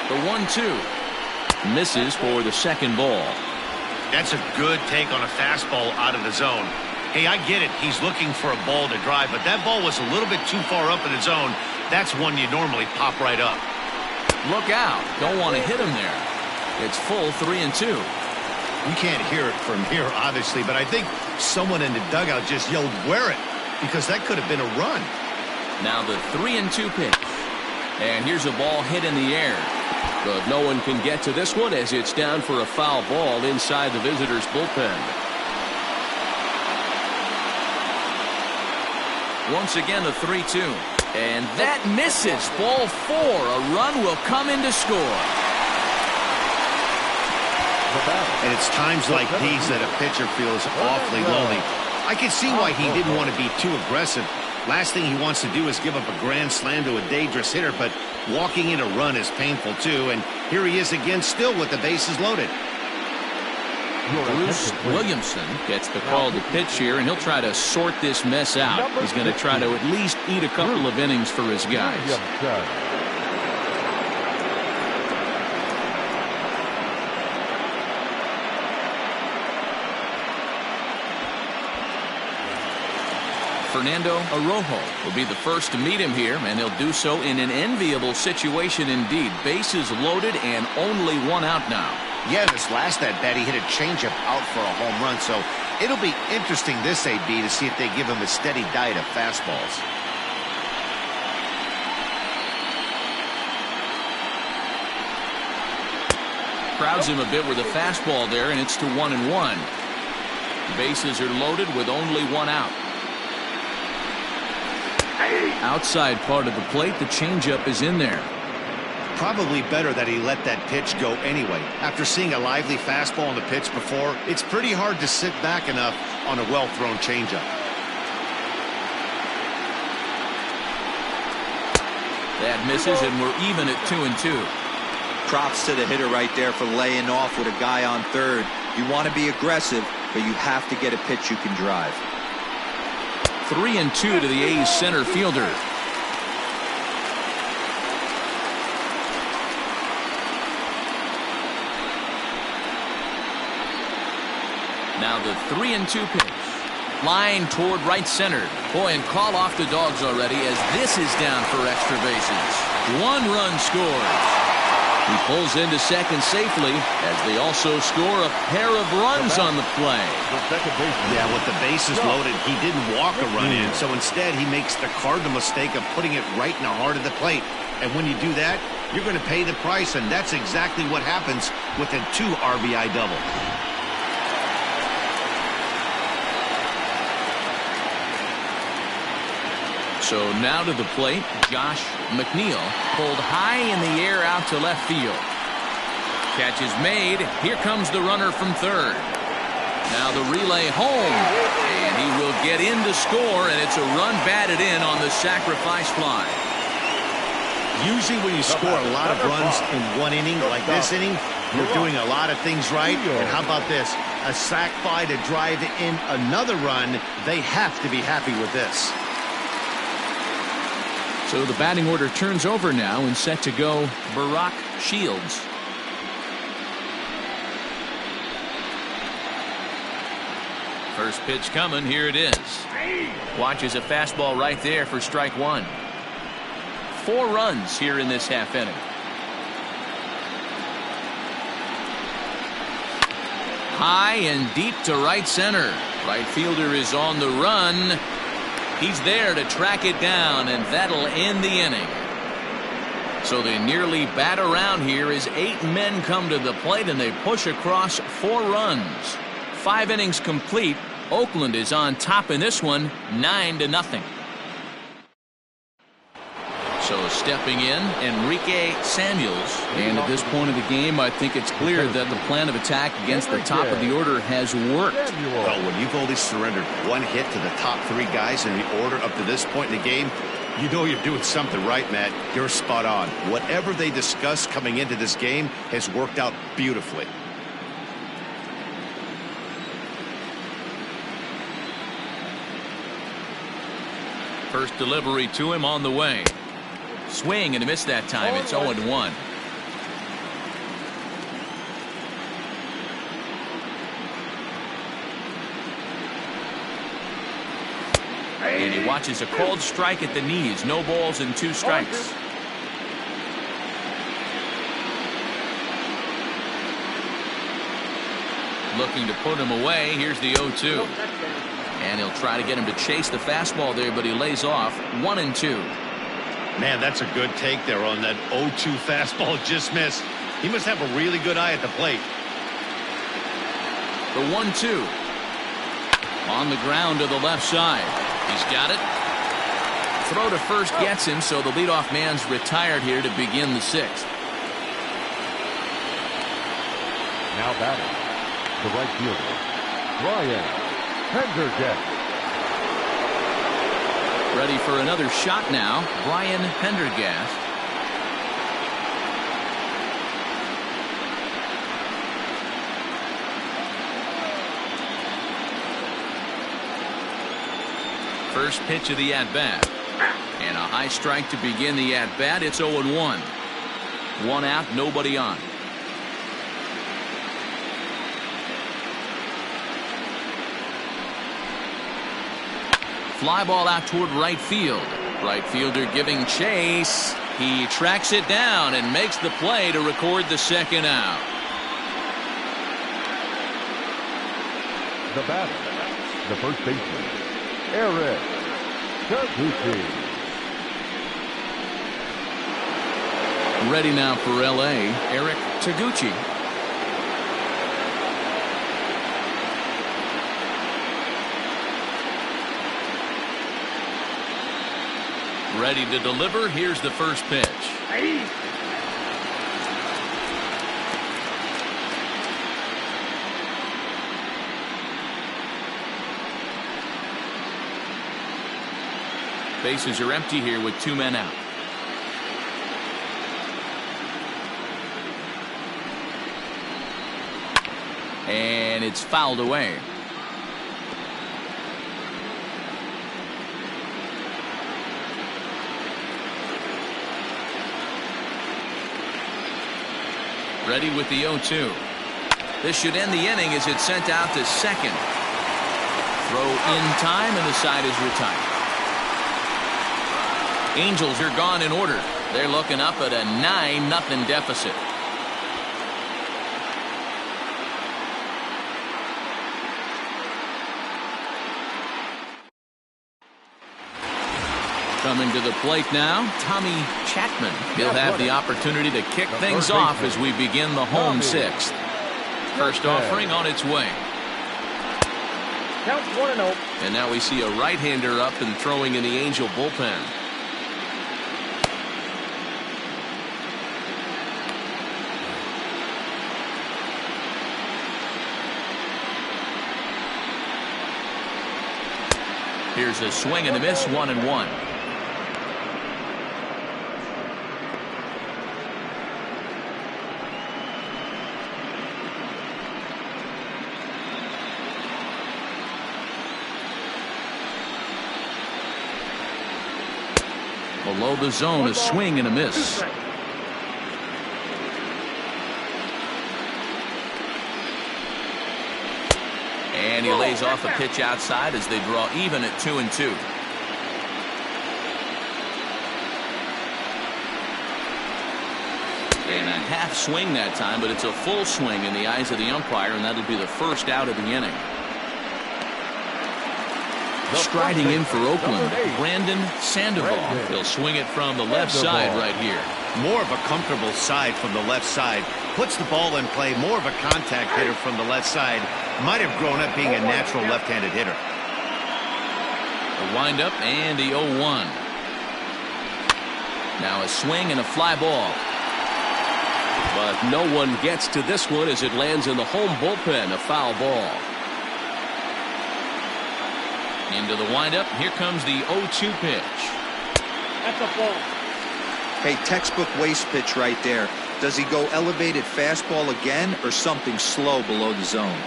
The 1-2 misses for the second ball. That's a good take on a fastball out of the zone. Hey, I get it. He's looking for a ball to drive, but that ball was a little bit too far up in the zone. That's one you normally pop right up. Look out. Don't want to hit him there. It's full 3-2. We can't hear it from here, obviously, but I think someone in the dugout just yelled, "Wear it," because that could have been a run. Now the 3-2 pitch. And here's a ball hit in the air. But no one can get to this one as it's down for a foul ball inside the visitors' bullpen. Once again, the 3-2. And that misses. Ball 4. A run will come in to score. And it's times like these that a pitcher feels awfully lonely. I can see why he didn't want to be too aggressive. Last thing he wants to do is give up a grand slam to a dangerous hitter, but walking in a run is painful too. And here he is again, still with the bases loaded. Bruce Williamson gets the call to pitch here, and he'll try to sort this mess out. He's going to try to at least eat a couple of innings for his guys. Fernando Arroyo will be the first to meet him here, and he'll do so in an enviable situation indeed. Bases loaded and only one out now. Yeah, this last at bat, he hit a changeup out for a home run, so it'll be interesting this AB to see if they give him a steady diet of fastballs. Crowds him a bit with a fastball there, and it's to 1-1. Bases are loaded with only one out. Outside part of the plate, the changeup is in there. Probably better that he let that pitch go anyway. After seeing a lively fastball on the pitch before, it's pretty hard to sit back enough on a well-thrown changeup. That misses, and we're even at 2-2. Props to the hitter right there for laying off with a guy on third. You want to be aggressive, but you have to get a pitch you can drive. 3-2 to the A's center fielder. Now the 3-2 pitch. Line toward right center. Boy, and call off the Dogs already as this is down for extra bases. One run scores. He pulls into second safely as they also score a pair of runs on the play. Yeah, with the bases loaded, he didn't walk a run in, so instead he makes the cardinal mistake of putting it right in the heart of the plate. And when you do that, you're going to pay the price, and that's exactly what happens with a 2 RBI double. So now to the plate, Josh McNeil pulled high in the air out to left field. Catch is made. Here comes the runner from third. Now the relay home, and he will get in to score, and it's a run batted in on the sacrifice fly. Usually when you score a lot of runs in one inning, like this inning, you're doing a lot of things right. And how about this? A sac fly to drive in another run. They have to be happy with this. So the batting order turns over now and set to go Barack Shields. First pitch coming. Here it is. Watches a fastball right there for strike one. 4 runs here in this half inning. High and deep to right center. Right fielder is on the run. He's there to track it down, and that'll end the inning. So they nearly bat around here as 8 men come to the plate, and they push across 4 runs. 5 innings complete. Oakland is on top in this one, 9-0. So stepping in, Enrique Samuels. And at this point of the game, I think it's clear that the plan of attack against the top of the order has worked. Well, when you've only surrendered 1 hit to the top 3 guys in the order up to this point in the game, you know you're doing something right, Matt. You're spot on. Whatever they discussed coming into this game has worked out beautifully. First delivery to him on the way. Swing and a miss that time. It's 0-1. And he watches a called strike at the knees. No balls and 2 strikes. Looking to put him away. Here's the 0-2. And he'll try to get him to chase the fastball there, but he lays off 1-2. Man, that's a good take there on that 0-2 fastball just missed. He must have a really good eye at the plate. The 1-2. On the ground to the left side. He's got it. Throw to first gets him, so the leadoff man's retired here to begin the sixth. Now batting, the right fielder, Brian Pendergast. Ready for another shot now, Brian Pendergast. First pitch of the at-bat. And a high strike to begin the at-bat. It's 0-1. One out, nobody on. Fly ball out toward right field. Right fielder giving chase. He tracks it down and makes the play to record the second out. The batter, the first baseman, Eric Taguchi. Ready now for L.A., Eric Taguchi. Ready to deliver. Here's the first pitch. Bases are empty here with 2 men out. And it's fouled away. Ready with the 0-2. This should end the inning as it's sent out to second. Throw in time and the side is retired. Angels are gone in order. They're looking up at a 9-0 deficit. Coming to the plate now, Tommy Chapman. He'll have the opportunity to kick things off as we begin the home sixth. First offering on its way. Count 1-0. And now we see a right-hander up and throwing in the Angel bullpen. Here's a swing and a miss, 1-1. Below the zone, a swing and a miss. And he lays off a pitch outside as they draw even at 2-2. And a half swing that time, but it's a full swing in the eyes of the umpire, and that'll be the first out of the inning. Striding in for Oakland, Brandon Sandoval. He'll swing it from the left side right here. More of a comfortable side from the left side. Puts the ball in play. More of a contact hitter from the left side. Might have grown up being a natural left-handed hitter. The windup and the 0-1. Now a swing and a fly ball. But no one gets to this one as it lands in the home bullpen. A foul ball. Into the windup. Here comes the 0-2 pitch. That's a ball. Hey, textbook waste pitch right there. Does he go elevated fastball again or something slow below the zone?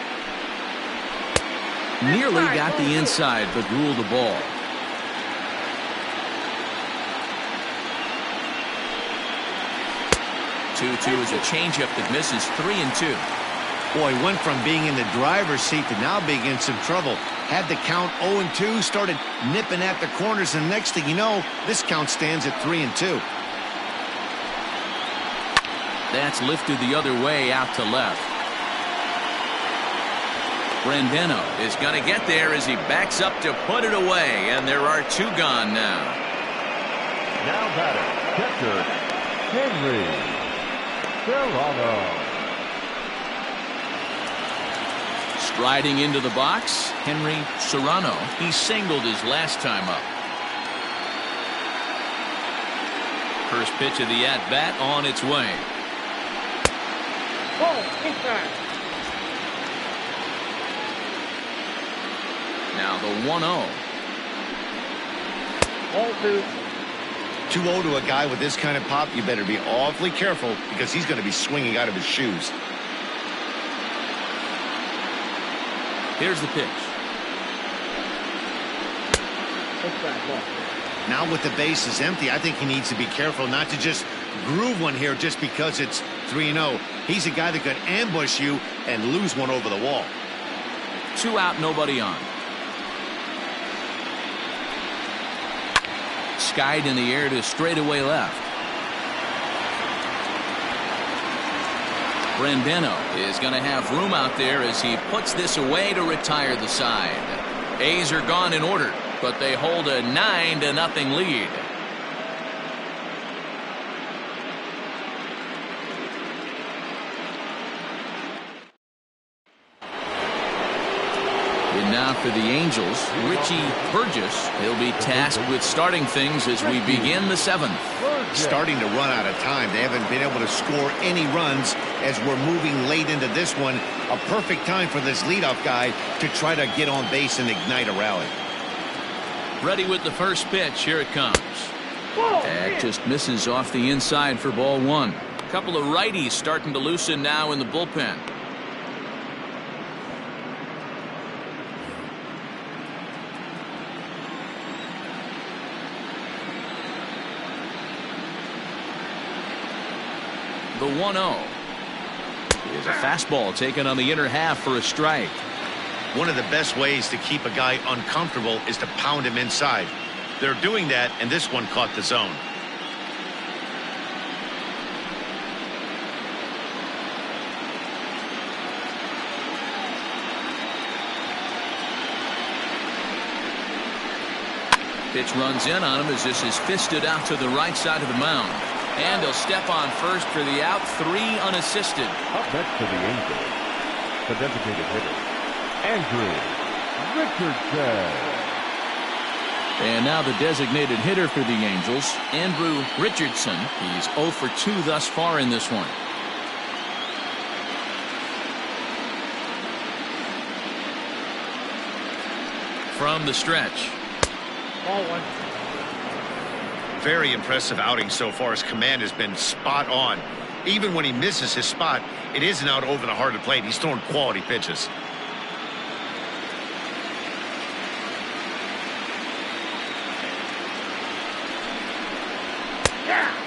Nearly got the inside, but ruled the ball. 2-2 is a changeup that misses 3-2. Boy, went from being in the driver's seat to now being in some trouble. Had the count 0-2, started nipping at the corners, and next thing you know, this count stands at 3-2. That's lifted the other way out to left. Brandano is going to get there as he backs up to put it away, and there are 2 gone now. Now batter, catcher, Henry Serrano. Striding into the box, Henry Serrano. He singled his last time up. First pitch of the at-bat on its way. Ball, inside. Now the 1-0. Ball 2. 2-0 to a guy with this kind of pop, you better be awfully careful because he's going to be swinging out of his shoes. Here's the pitch. Inside, ball. Now with the bases empty, I think he needs to be careful not to just groove one here just because it's 3-0. He's a guy that could ambush you and lose one over the wall. 2 out, nobody on. Skied in the air to straightaway left. Brandano is going to have room out there as he puts this away to retire the side. A's are gone in order, but they hold a 9-0 lead. And now for the Angels, Richie Burgess. He'll be tasked with starting things as we begin the 7th. Starting to run out of time. They haven't been able to score any runs as we're moving late into this one. A perfect time for this leadoff guy to try to get on base and ignite a rally. Ready with the first pitch. Here it comes. That just misses off the inside for ball 1. A couple of righties starting to loosen now in the bullpen. The 1-0 is a fastball taken on the inner half for a strike. One of the best ways to keep a guy uncomfortable is to pound him inside. They're doing that, and this one caught the zone. Pitch runs in on him as this is fisted out to the right side of the mound. And he'll step on first for the out. 3 unassisted. Up next to the Angels, the designated hitter, Andrew Richardson. And now the designated hitter for the Angels, Andrew Richardson. He's 0 for 2 thus far in this one. From the stretch. Ball 1. Very impressive outing so far. His command has been spot on. Even when he misses his spot, it isn't out over the heart of the plate. He's throwing quality pitches.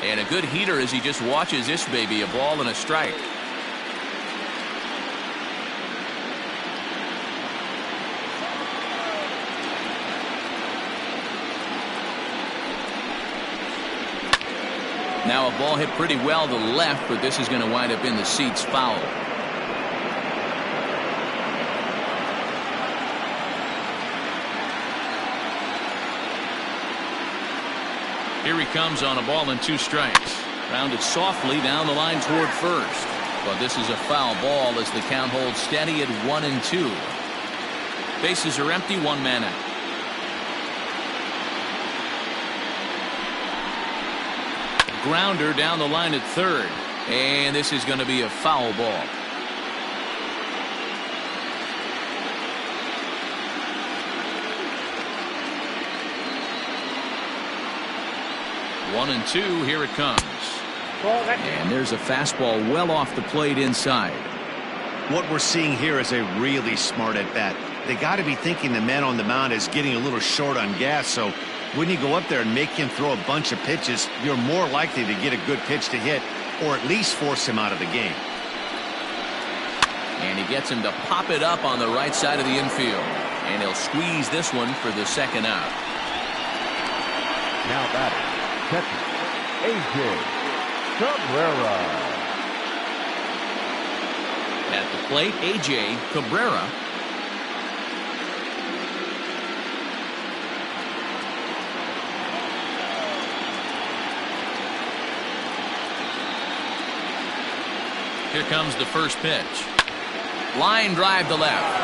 And a good heater as he just watches this baby. A ball and a strike. Now a ball hit pretty well to the left, but this is going to wind up in the seats foul. Here he comes on a ball and 2 strikes. Rounded softly down the line toward first. But this is a foul ball as the count holds steady at 1-2. Bases are empty, 1 man out. Grounder down the line at third. And this is going to be a foul ball. One and 2, here it comes. And there's a fastball well off the plate inside. What we're seeing here is a really smart at bat. They got to be thinking the man on the mound is getting a little short on gas, so when you go up there and make him throw a bunch of pitches, you're more likely to get a good pitch to hit or at least force him out of the game. And he gets him to pop it up on the right side of the infield. And he'll squeeze this one for the second out. Now batting, catcher, A.J. Cabrera. At the plate, A.J. Cabrera. Here comes the first pitch. Line drive to left.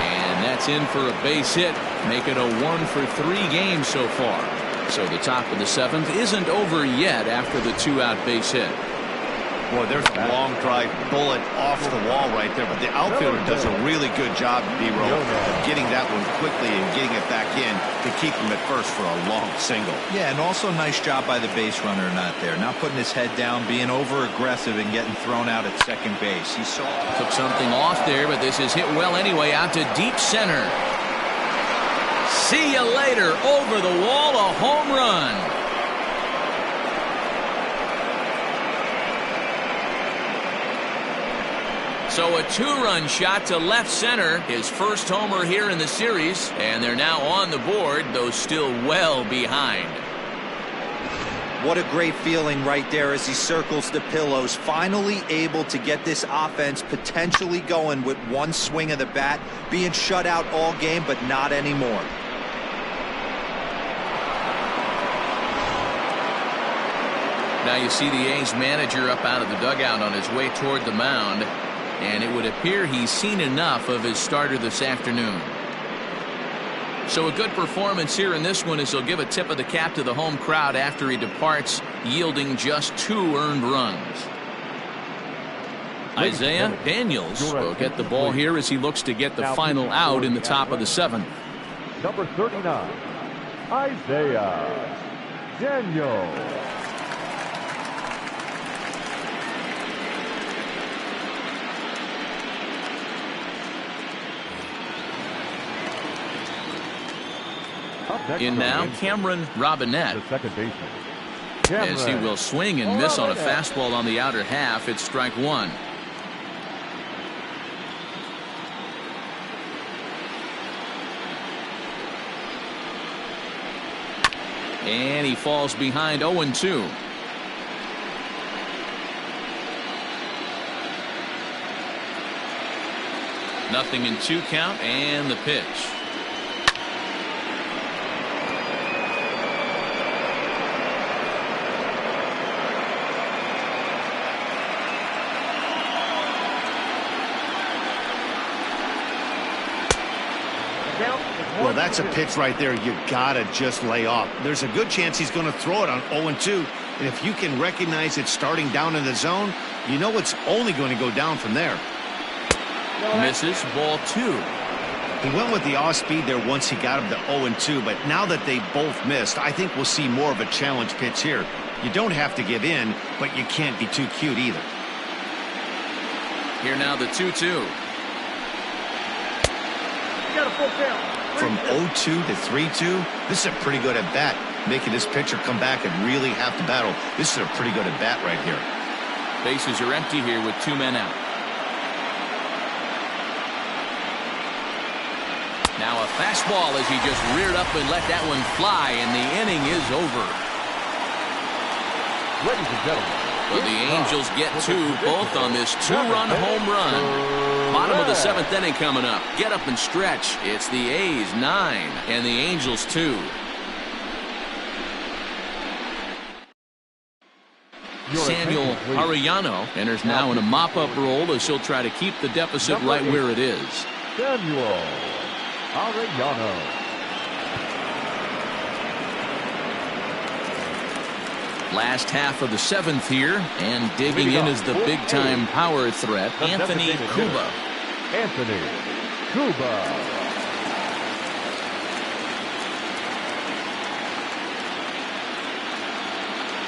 And that's in for a base hit, making a 1-for-3 game so far. So the top of the 7th isn't over yet after the 2-out base hit. Boy, there's a long drive bullet off the wall right there, but the outfielder does a really good job, B-Roll, of getting that one quickly and getting it back in to keep him at first for a long single. Yeah, and also nice job by the base runner not there. Not putting his head down, being over-aggressive and getting thrown out at second base. He saw Took something off there, but this is hit well anyway, out to deep center. See you later. Over the wall, a home run. So a 2-run shot to left center, his first homer here in the series, and they're now on the board, though still well behind. What a great feeling right there as he circles the pillows, finally able to get this offense potentially going with one swing of the bat, being shut out all game, but not anymore. Now you see the A's manager up out of the dugout on his way toward the mound. And it would appear he's seen enough of his starter this afternoon. So a good performance here in this one as he'll give a tip of the cap to the home crowd after he departs, yielding just 2 earned runs. Isaiah Daniels will get the ball here as he looks to get the final out in the top of the 7th. Number 39, Isaiah Daniels. In now, Cameron Robinette, the second baseman. as he will swing and miss on a fastball on the outer half. It's strike 1. And he falls behind 0-2. Nothing in 2 count, and the pitch. Well, that's a pitch right there you gotta just lay off. There's a good chance he's going to throw it on 0-2, and if you can recognize it starting down in the zone, you know it's only going to go down from there. Misses, ball 2. He went with the off speed there once he got him to 0-2, but now that they both missed, I think we'll see more of a challenge pitch here. You don't have to give in, but you can't be too cute either. Here now the 2-2. From 0-2 to 3-2, this is a pretty good at bat. Making this pitcher come back and really have to battle. This is a pretty good at bat right here. Bases are empty here with 2 men out. Now a fastball as he just reared up and let that one fly, and the inning is over. Ladies and gentlemen, Well, the Angels get 2, both on this 2-run home run. Bottom of the 7th inning coming up. Get up and stretch. It's the A's 9 and the Angels 2. Samuel Arellano enters now in a mop-up role as he'll try to keep the deficit right where it is. Samuel Arellano. Last half of the 7th here, and digging in is the big-time power threat, Anthony Cuba. Anthony Cuba.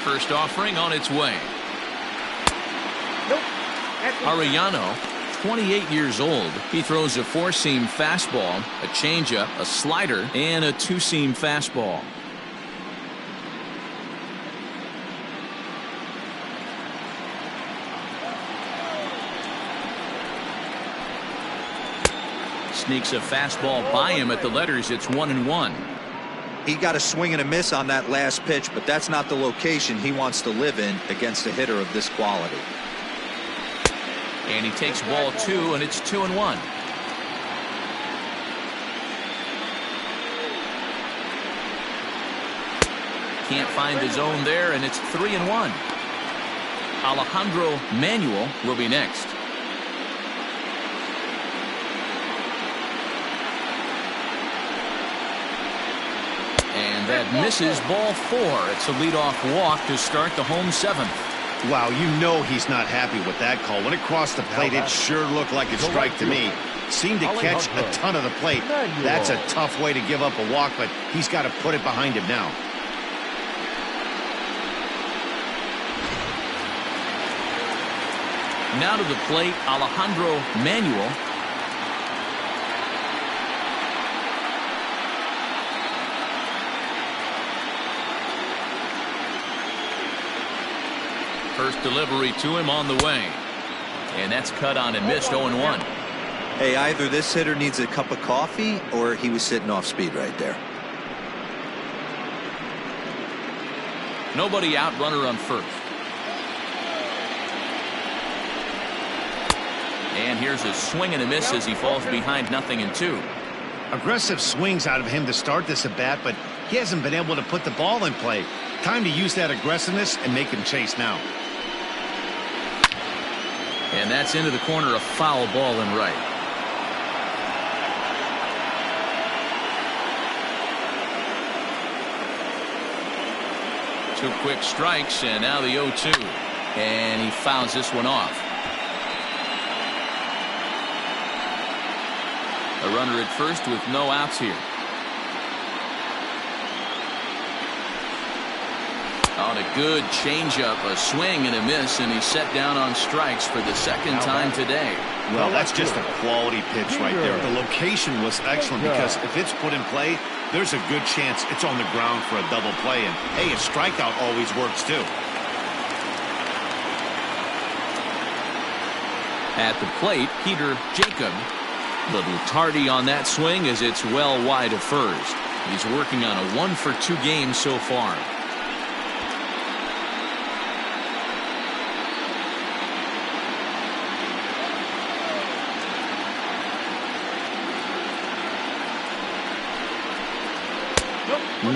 First offering on its way. Arellano, 28 years old. He throws a 4-seam fastball, a changeup, a slider, and a 2-seam fastball. Sneaks a fastball by him at the letters. It's 1-1. He got a swing and a miss on that last pitch, but that's not the location he wants to live in against a hitter of this quality. And he takes ball 2, and it's 2-1. Can't find the zone there, and it's 3-1. Alejandro Manuel will be next. And that misses ball 4. It's a leadoff walk to start the home 7th. Wow, you know he's not happy with that call. When it crossed the plate, it sure looked like a strike to me. Seemed to catch a ton of the plate. That's a tough way to give up a walk, but he's got to put it behind him now. Now to the plate, Alejandro Manuel. First delivery to him on the way. And that's cut on and missed. 0-1. Hey, either this hitter needs a cup of coffee or he was sitting off speed right there. Nobody out, runner on first. And here's a swing and a miss as he falls behind 0-2. Aggressive swings out of him to start this at bat, but he hasn't been able to put the ball in play. Time to use that aggressiveness and make him chase now. And that's into the corner, a foul ball and right. Two quick strikes, and now the 0-2. And he fouls this one off. A runner at first with no outs here. On a good changeup, a swing and a miss, and he's set down on strikes for the second time today. Well, that's just a quality pitch right there. The location was excellent because if it's put in play, there's a good chance it's on the ground for a double play. And, hey, a strikeout always works, too. At the plate, Peter Jacob. Little tardy on that swing as it's well wide of first. He's working on a 1-for-2 game so far.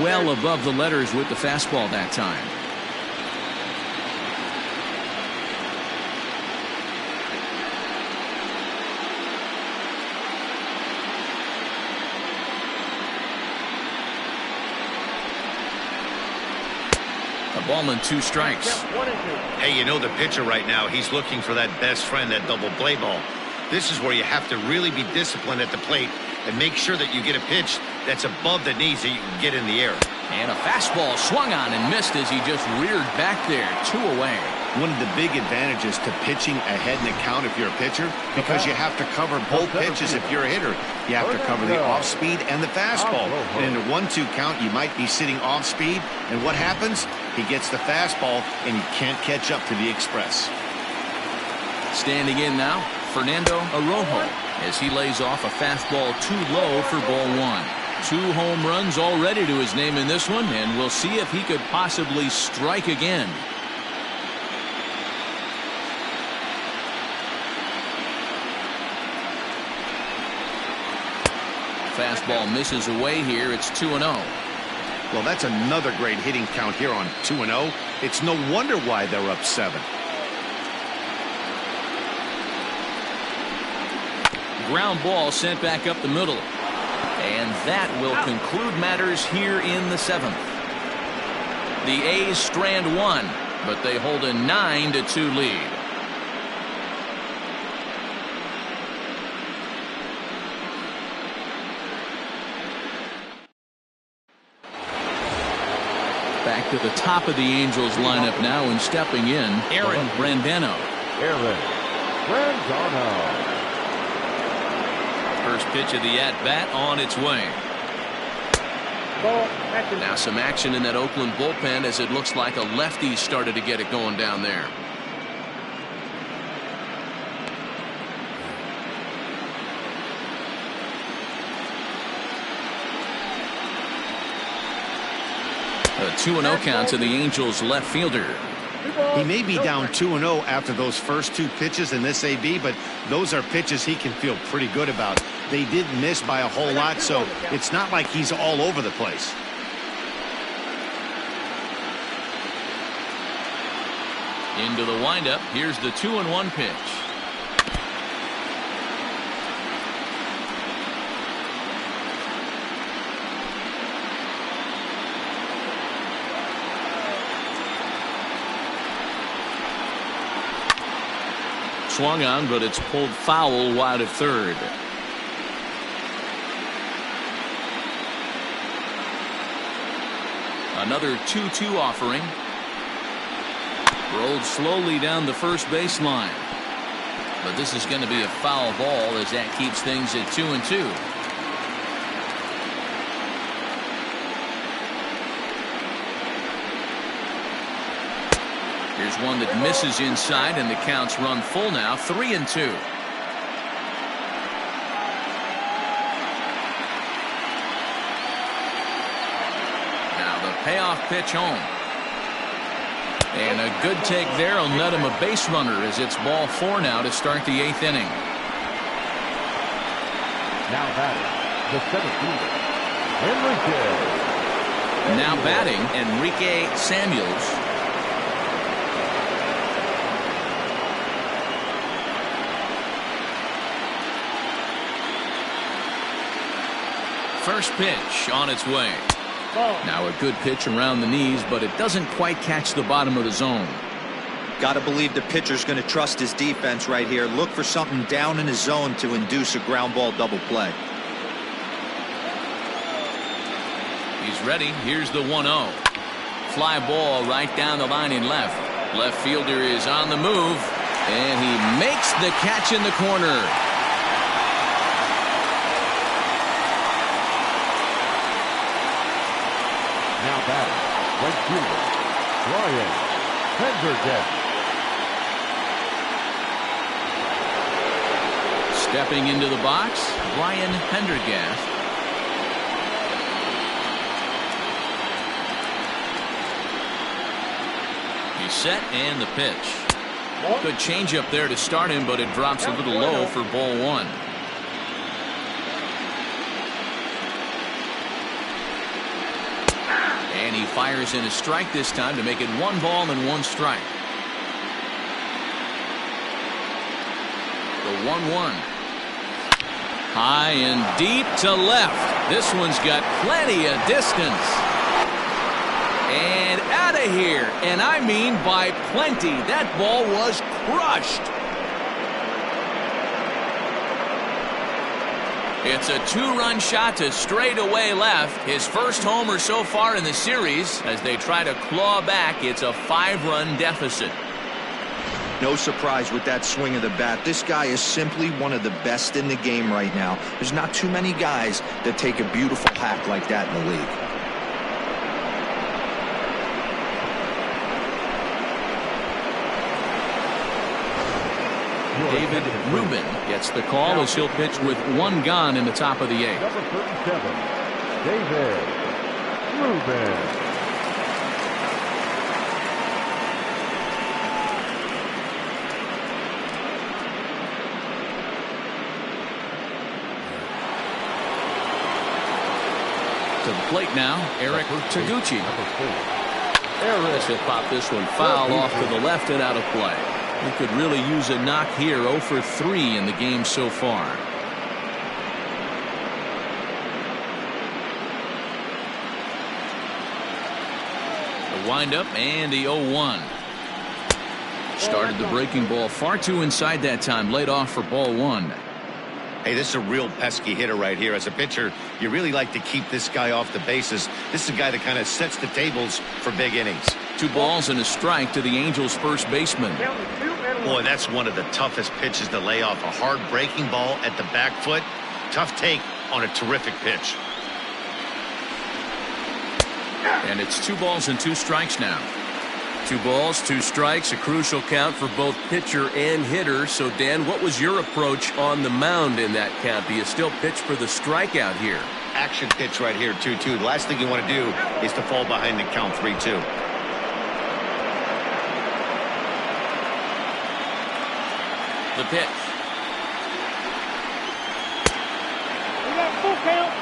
Well above the letters with the fastball that time. A ball and 2 strikes. Hey, you know the pitcher right now, he's looking for that best friend, that double play ball. This is where you have to really be disciplined at the plate and make sure that you get a pitch that's above the knees that you can get in the air. And a fastball swung on and missed as he just reared back there. 2 away. One of the big advantages to pitching ahead in the count if you're a pitcher, because you have to cover both pitches if you're a hitter. You have to cover the off-speed and the fastball. And in a 1-2 count, you might be sitting off-speed, and what happens? He gets the fastball, and he can't catch up to the express. Standing in now, Fernando Arrojo, as he lays off a fastball too low for ball 1. 2 home runs already to his name in this one, and we'll see if he could possibly strike again. Fastball misses away here. It's 2-0. Well, that's another great hitting count here on 2-0. It's no wonder why they're up 7. Ground ball sent back up the middle. And that will conclude matters here in the 7th. The A's strand 1, but they hold a 9-2 lead. Back to the top of the Angels lineup now, and stepping in, Aaron Brandano. First pitch of the at-bat on its way. Now some action in that Oakland bullpen as it looks like a lefty started to get it going down there. A 2-0 count to the Angels left fielder. He may be down 2-0 after those first 2 pitches in this AB, but those are pitches he can feel pretty good about. They did miss by a whole lot, so it's not like he's all over the place. Into the windup. Here's the 2-1 pitch. Swung on, but it's pulled foul wide of third. Another 2-2 offering. Rolled slowly down the first baseline. But this is going to be a foul ball as that keeps things at 2-2. Here's one that misses inside, and the count's run full now, 3-2. Now the payoff pitch home. And a good take there will net him a base runner as it's ball 4 now to start the 8th inning. Now batting, the 7th fielder, Enrique. Now batting, Enrique Samuels. First pitch on its way. Now a good pitch around the knees, but it doesn't quite catch the bottom of the zone. Got to believe the pitcher's going to trust his defense right here. Look for something down in his zone to induce a ground ball double play. He's ready. Here's the 1-0. Fly ball right down the line in left. Left fielder is on the move, and he makes the catch in the corner. Now batting, right fielder, Brian Pendergast. Stepping into the box, Brian Pendergast. He's set, and the pitch. Good changeup there to start him, but it drops a little low for ball 1. And he fires in a strike this time to make it 1 ball and 1 strike. The 1-1. High and deep to left. This one's got plenty of distance. And out of here. And I mean by plenty. That ball was crushed. It's a 2-run shot to straightaway left. His first homer so far in the series. As they try to claw back, it's a 5-run deficit. No surprise with that swing of the bat. This guy is simply one of the best in the game right now. There's not too many guys that take a beautiful hack like that in the league. David Rubin gets the call as he'll pitch with 1 gone in the top of the 8th. Number 37, David Rubin. To the plate now, Eric Taguchi. As he'll pop this one foul off to the left and out of play. He could really use a knock here. 0 for 3 in the game so far. The windup and the 0-1. Started the breaking ball far too inside that time. Laid off for ball 1. Hey, this is a real pesky hitter right here. As a pitcher, you really like to keep this guy off the bases. This is a guy that kind of sets the tables for big innings. 2 balls and a strike to the Angels' first baseman. Boy, that's one of the toughest pitches to lay off. A hard breaking ball at the back foot. Tough take on a terrific pitch. And it's 2 balls and 2 strikes now. 2 balls, 2 strikes, a crucial count for both pitcher and hitter. So, Dan, what was your approach on the mound in that count? Do you still pitch for the strikeout here? Action pitch right here, 2-2. The last thing you want to do is to fall behind the count 3-2. The pitch. Full count.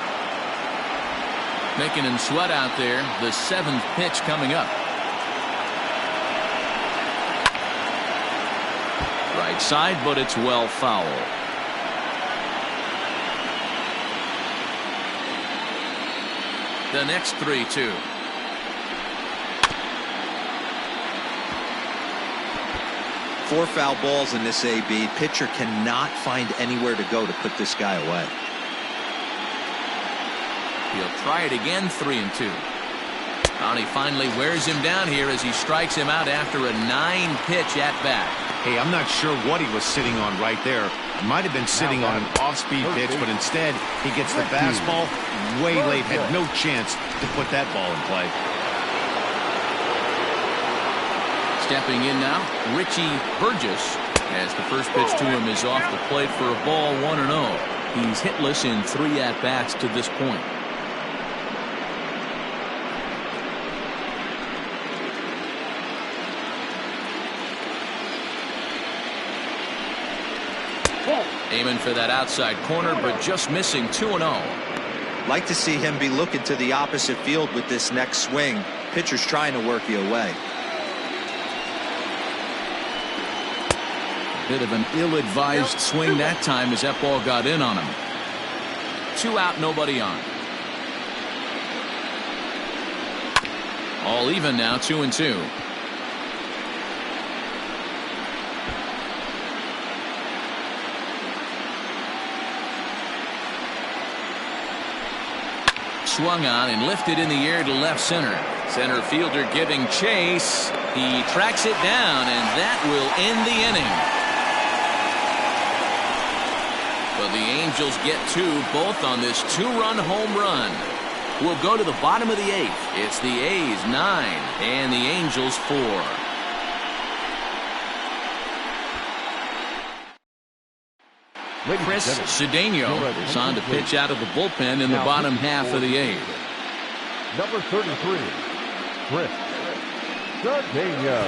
Making him sweat out there. The 7th pitch coming up. Right side, but it's well fouled. The next 3-2. Four foul balls in this AB. Pitcher cannot find anywhere to go to put this guy away. He'll try it again, 3-2. He finally wears him down here as he strikes him out after a 9-pitch at-bat. Hey, I'm not sure what he was sitting on right there. He might have been sitting on an off-speed pitch, but instead he gets the fastball way late. Had no chance to put that ball in play. Stepping in now, Richie Burgess, as the first pitch to him is off the plate for a ball, 1-0. He's hitless in 3 at-bats to this point. Aiming for that outside corner, but just missing 2-0. Like to see him be looking to the opposite field with this next swing. Pitcher's trying to work you away. Bit of an ill-advised swing that time as that ball got in on him. 2 out, nobody on. All even now, 2-2. Swung on and lifted in the air to left center. Center fielder giving chase. He tracks it down, and that will end the inning. But the Angels get 2, both on this 2-run home run. We'll go to the bottom of the 8th. It's the A's 9 and the Angels 4. Chris Cedeno is on to pitch out of the bullpen in the bottom half of the 8th. Number 33, Chris Cedeno.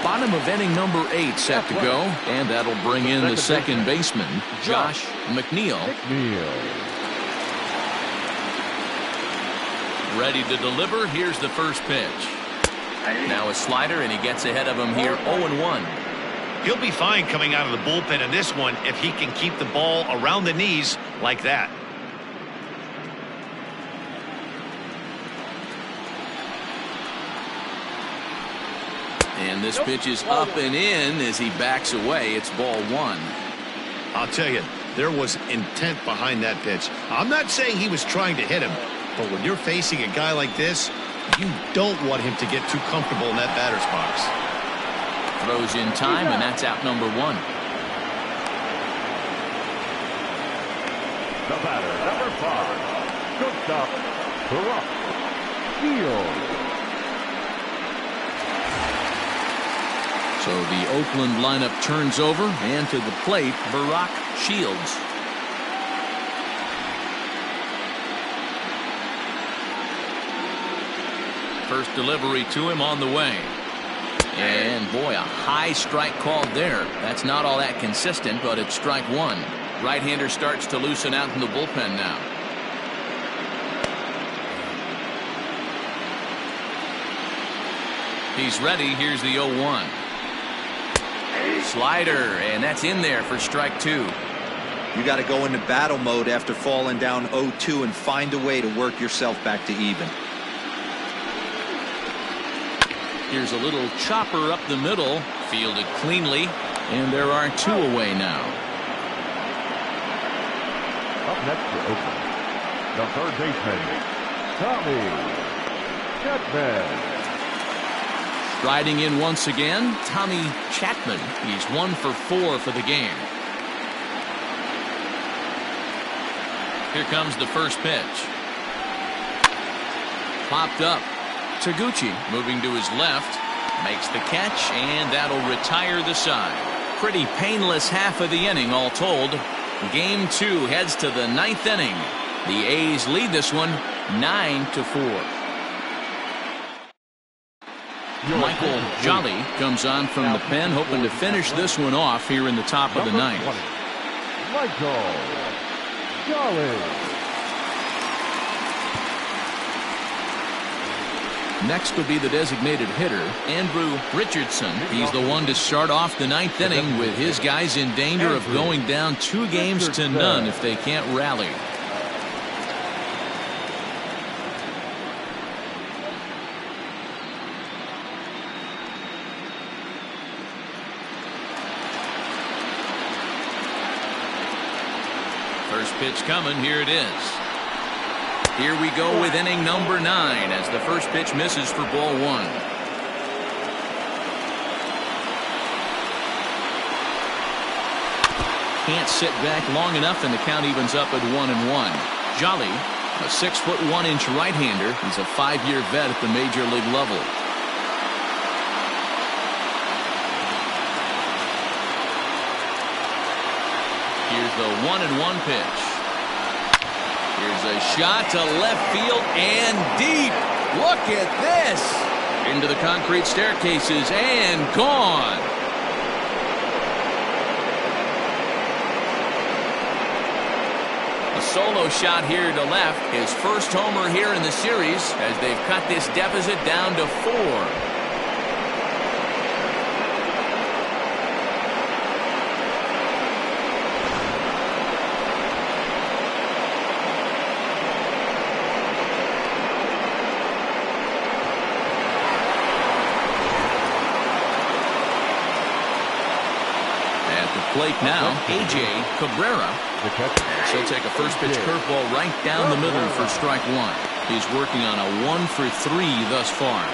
Bottom of inning number 8 set to go, and that'll bring in the second baseman, Josh McNeil. Ready to deliver. Here's the first pitch. Now a slider, and he gets ahead of him here, 0-1. He'll be fine coming out of the bullpen in this one if he can keep the ball around the knees like that. And this pitch is up and in as he backs away. It's ball 1. I'll tell you, there was intent behind that pitch. I'm not saying he was trying to hit him, but when you're facing a guy like this, you don't want him to get too comfortable in that batter's box. Throws in time, and that's out number 1. The batter, number 5, shortstop, Brock Shields. So the Oakland lineup turns over, and to the plate, Brock Shields. First delivery to him on the way. And boy, a high strike called there. That's not all that consistent, but it's strike 1. Right-hander starts to loosen out in the bullpen now. He's ready. Here's the 0-1. Slider, and that's in there for strike 2. You got to go into battle mode after falling down 0-2 and find a way to work yourself back to even. Here's a little chopper up the middle, fielded cleanly, and there are 2 away now. Up next for Oakland, the third baseman, Tommy Chapman. Riding in once again, Tommy Chapman. He's 1 for 4 for the game. Here comes the first pitch. Popped up. Taguchi moving to his left, makes the catch, and that'll retire the side. Pretty painless half of the inning all told. Game 2 heads to the 9th inning. The A's lead this one 9-4. Michael Jolly comes on from the pen, hoping to finish this one off here in the top of the 9th. Michael Jolly. Next will be the designated hitter, Andrew Richardson. He's the one to start off the ninth inning with his guys in danger of going down 2 games to none if they can't rally. First pitch coming. Here it is. Here we go with inning number 9 as the first pitch misses for ball 1. Can't sit back long enough, and the count evens up at 1-1. Jolly, a 6'1" right-hander. He's a 5-year vet at the major league level. Here's the 1-1 pitch. Here's a shot to left field and deep. Look at this. Into the concrete staircases and gone. A solo shot here to left. His first homer here in the series as they've cut this deficit down to 4. Plate now, A.J. Cabrera. She'll take a first pitch curveball right down the middle for strike 1. He's working on a 1 for 3 thus far.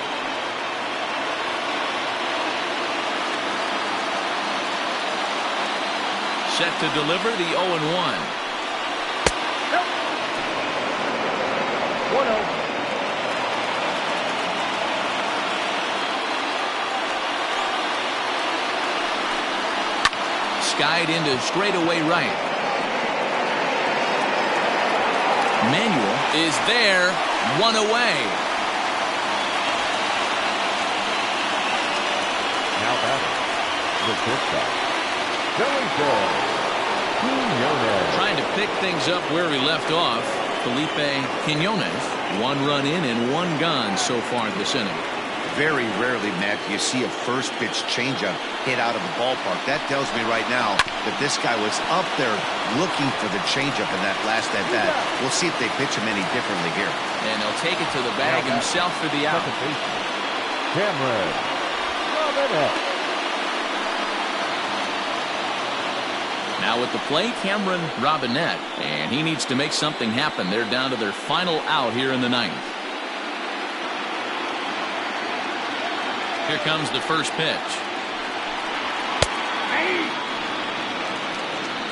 Set to deliver the 0-1. 1-0. Skied into straightaway right. Manuel is there, 1 away. Now batting, the pitcher, Trying to pick things up where he left off. Felipe Quinones, 1 run in and 1 gone so far this inning. Very rarely, Matt, do you see a first pitch changeup hit out of the ballpark. That tells me right now that this guy was up there looking for the changeup in that last at bat. We'll see if they pitch him any differently here. And he'll take it to the bag himself for the out. Cameron Robinette. Now at the plate, Cameron Robinette, and he needs to make something happen. They're down to their final out here in the 9th. Here comes the first pitch.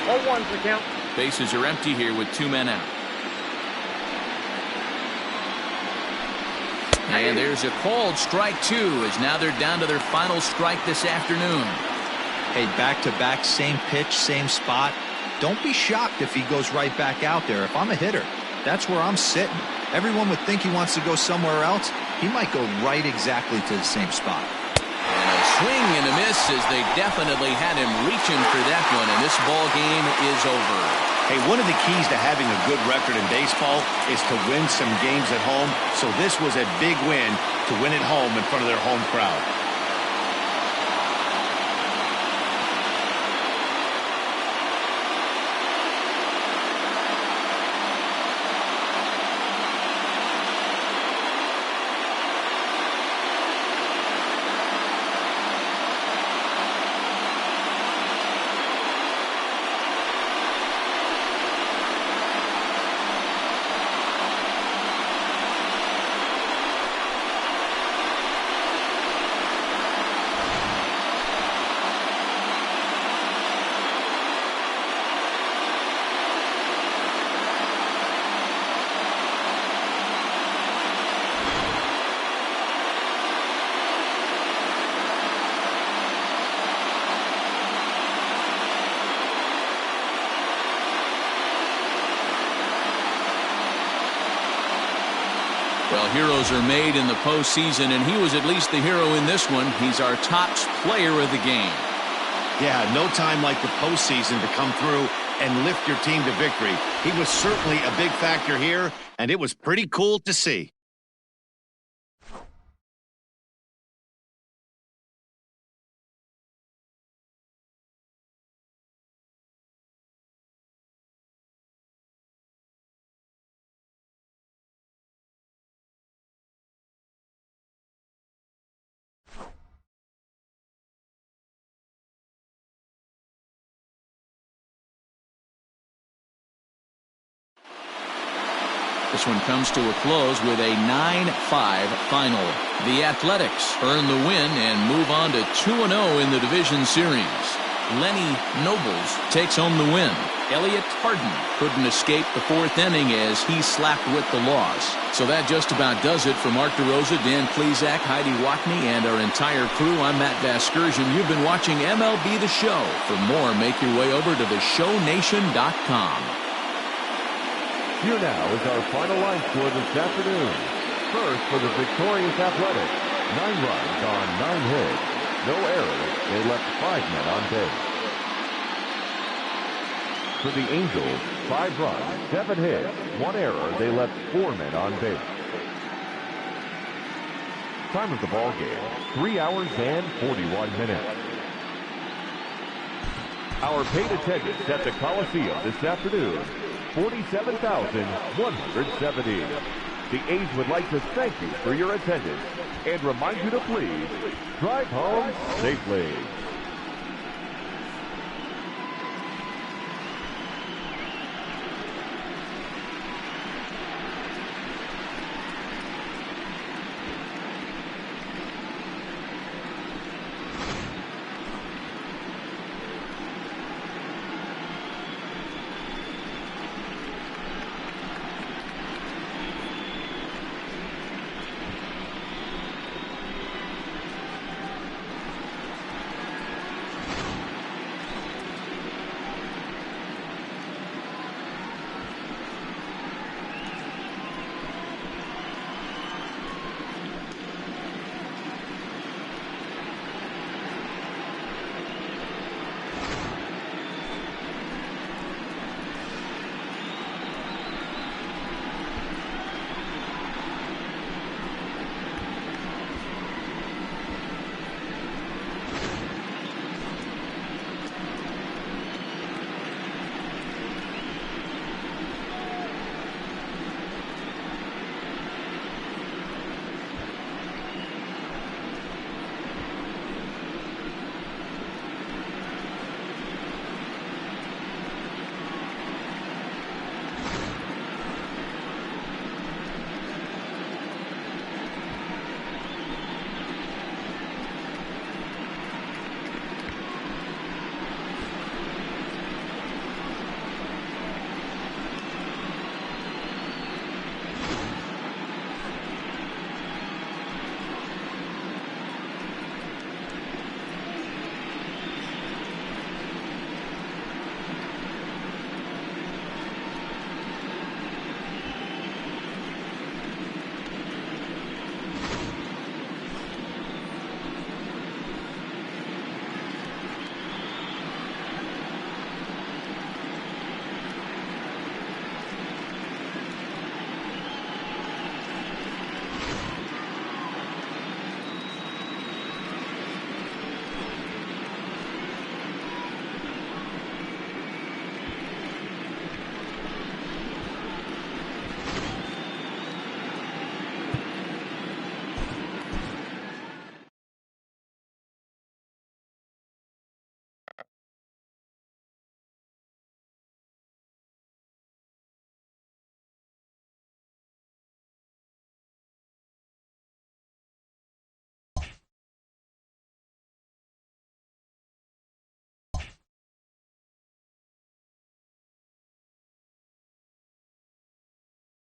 0-1 for count. Bases are empty here with 2 men out. And there's a called strike 2 as now they're down to their final strike this afternoon. Hey, back-to-back, same pitch, same spot. Don't be shocked if he goes right back out there. If I'm a hitter, that's where I'm sitting. Everyone would think he wants to go somewhere else. He might go right exactly to the same spot. And a swing and a miss as they definitely had him reaching for that one, and this ball game is over. Hey, one of the keys to having a good record in baseball is to win some games at home. So this was a big win to win at home in front of their home crowd. Well, heroes are made in the postseason, and he was at least the hero in this one. He's our top player of the game. Yeah, no time like the postseason to come through and lift your team to victory. He was certainly a big factor here, and it was pretty cool to see. This one comes to a close with a 9-5 final. The Athletics earn the win and move on to 2-0 in the division series. Lenny Nobles takes home the win. Elliott Hardin couldn't escape the fourth inning as he slapped with the loss. So that just about does it for Mark DeRosa, Dan Plesac, Heidi Watney, and our entire crew. I'm Matt Vasgersian. You've been watching MLB The Show. For more, make your way over to theshownation.com. Here now is our final line score this afternoon. First for the victorious Athletics, 9 runs on 9 hits, no errors. They left 5 men on base. For the Angels, 5 runs, 7 hits, 1 error. They left 4 men on base. Time of the ball game, 3 hours and 41 minutes. Our paid attendance at the Coliseum this afternoon, 47,170. The A's would like to thank you for your attendance and remind you to please drive home safely.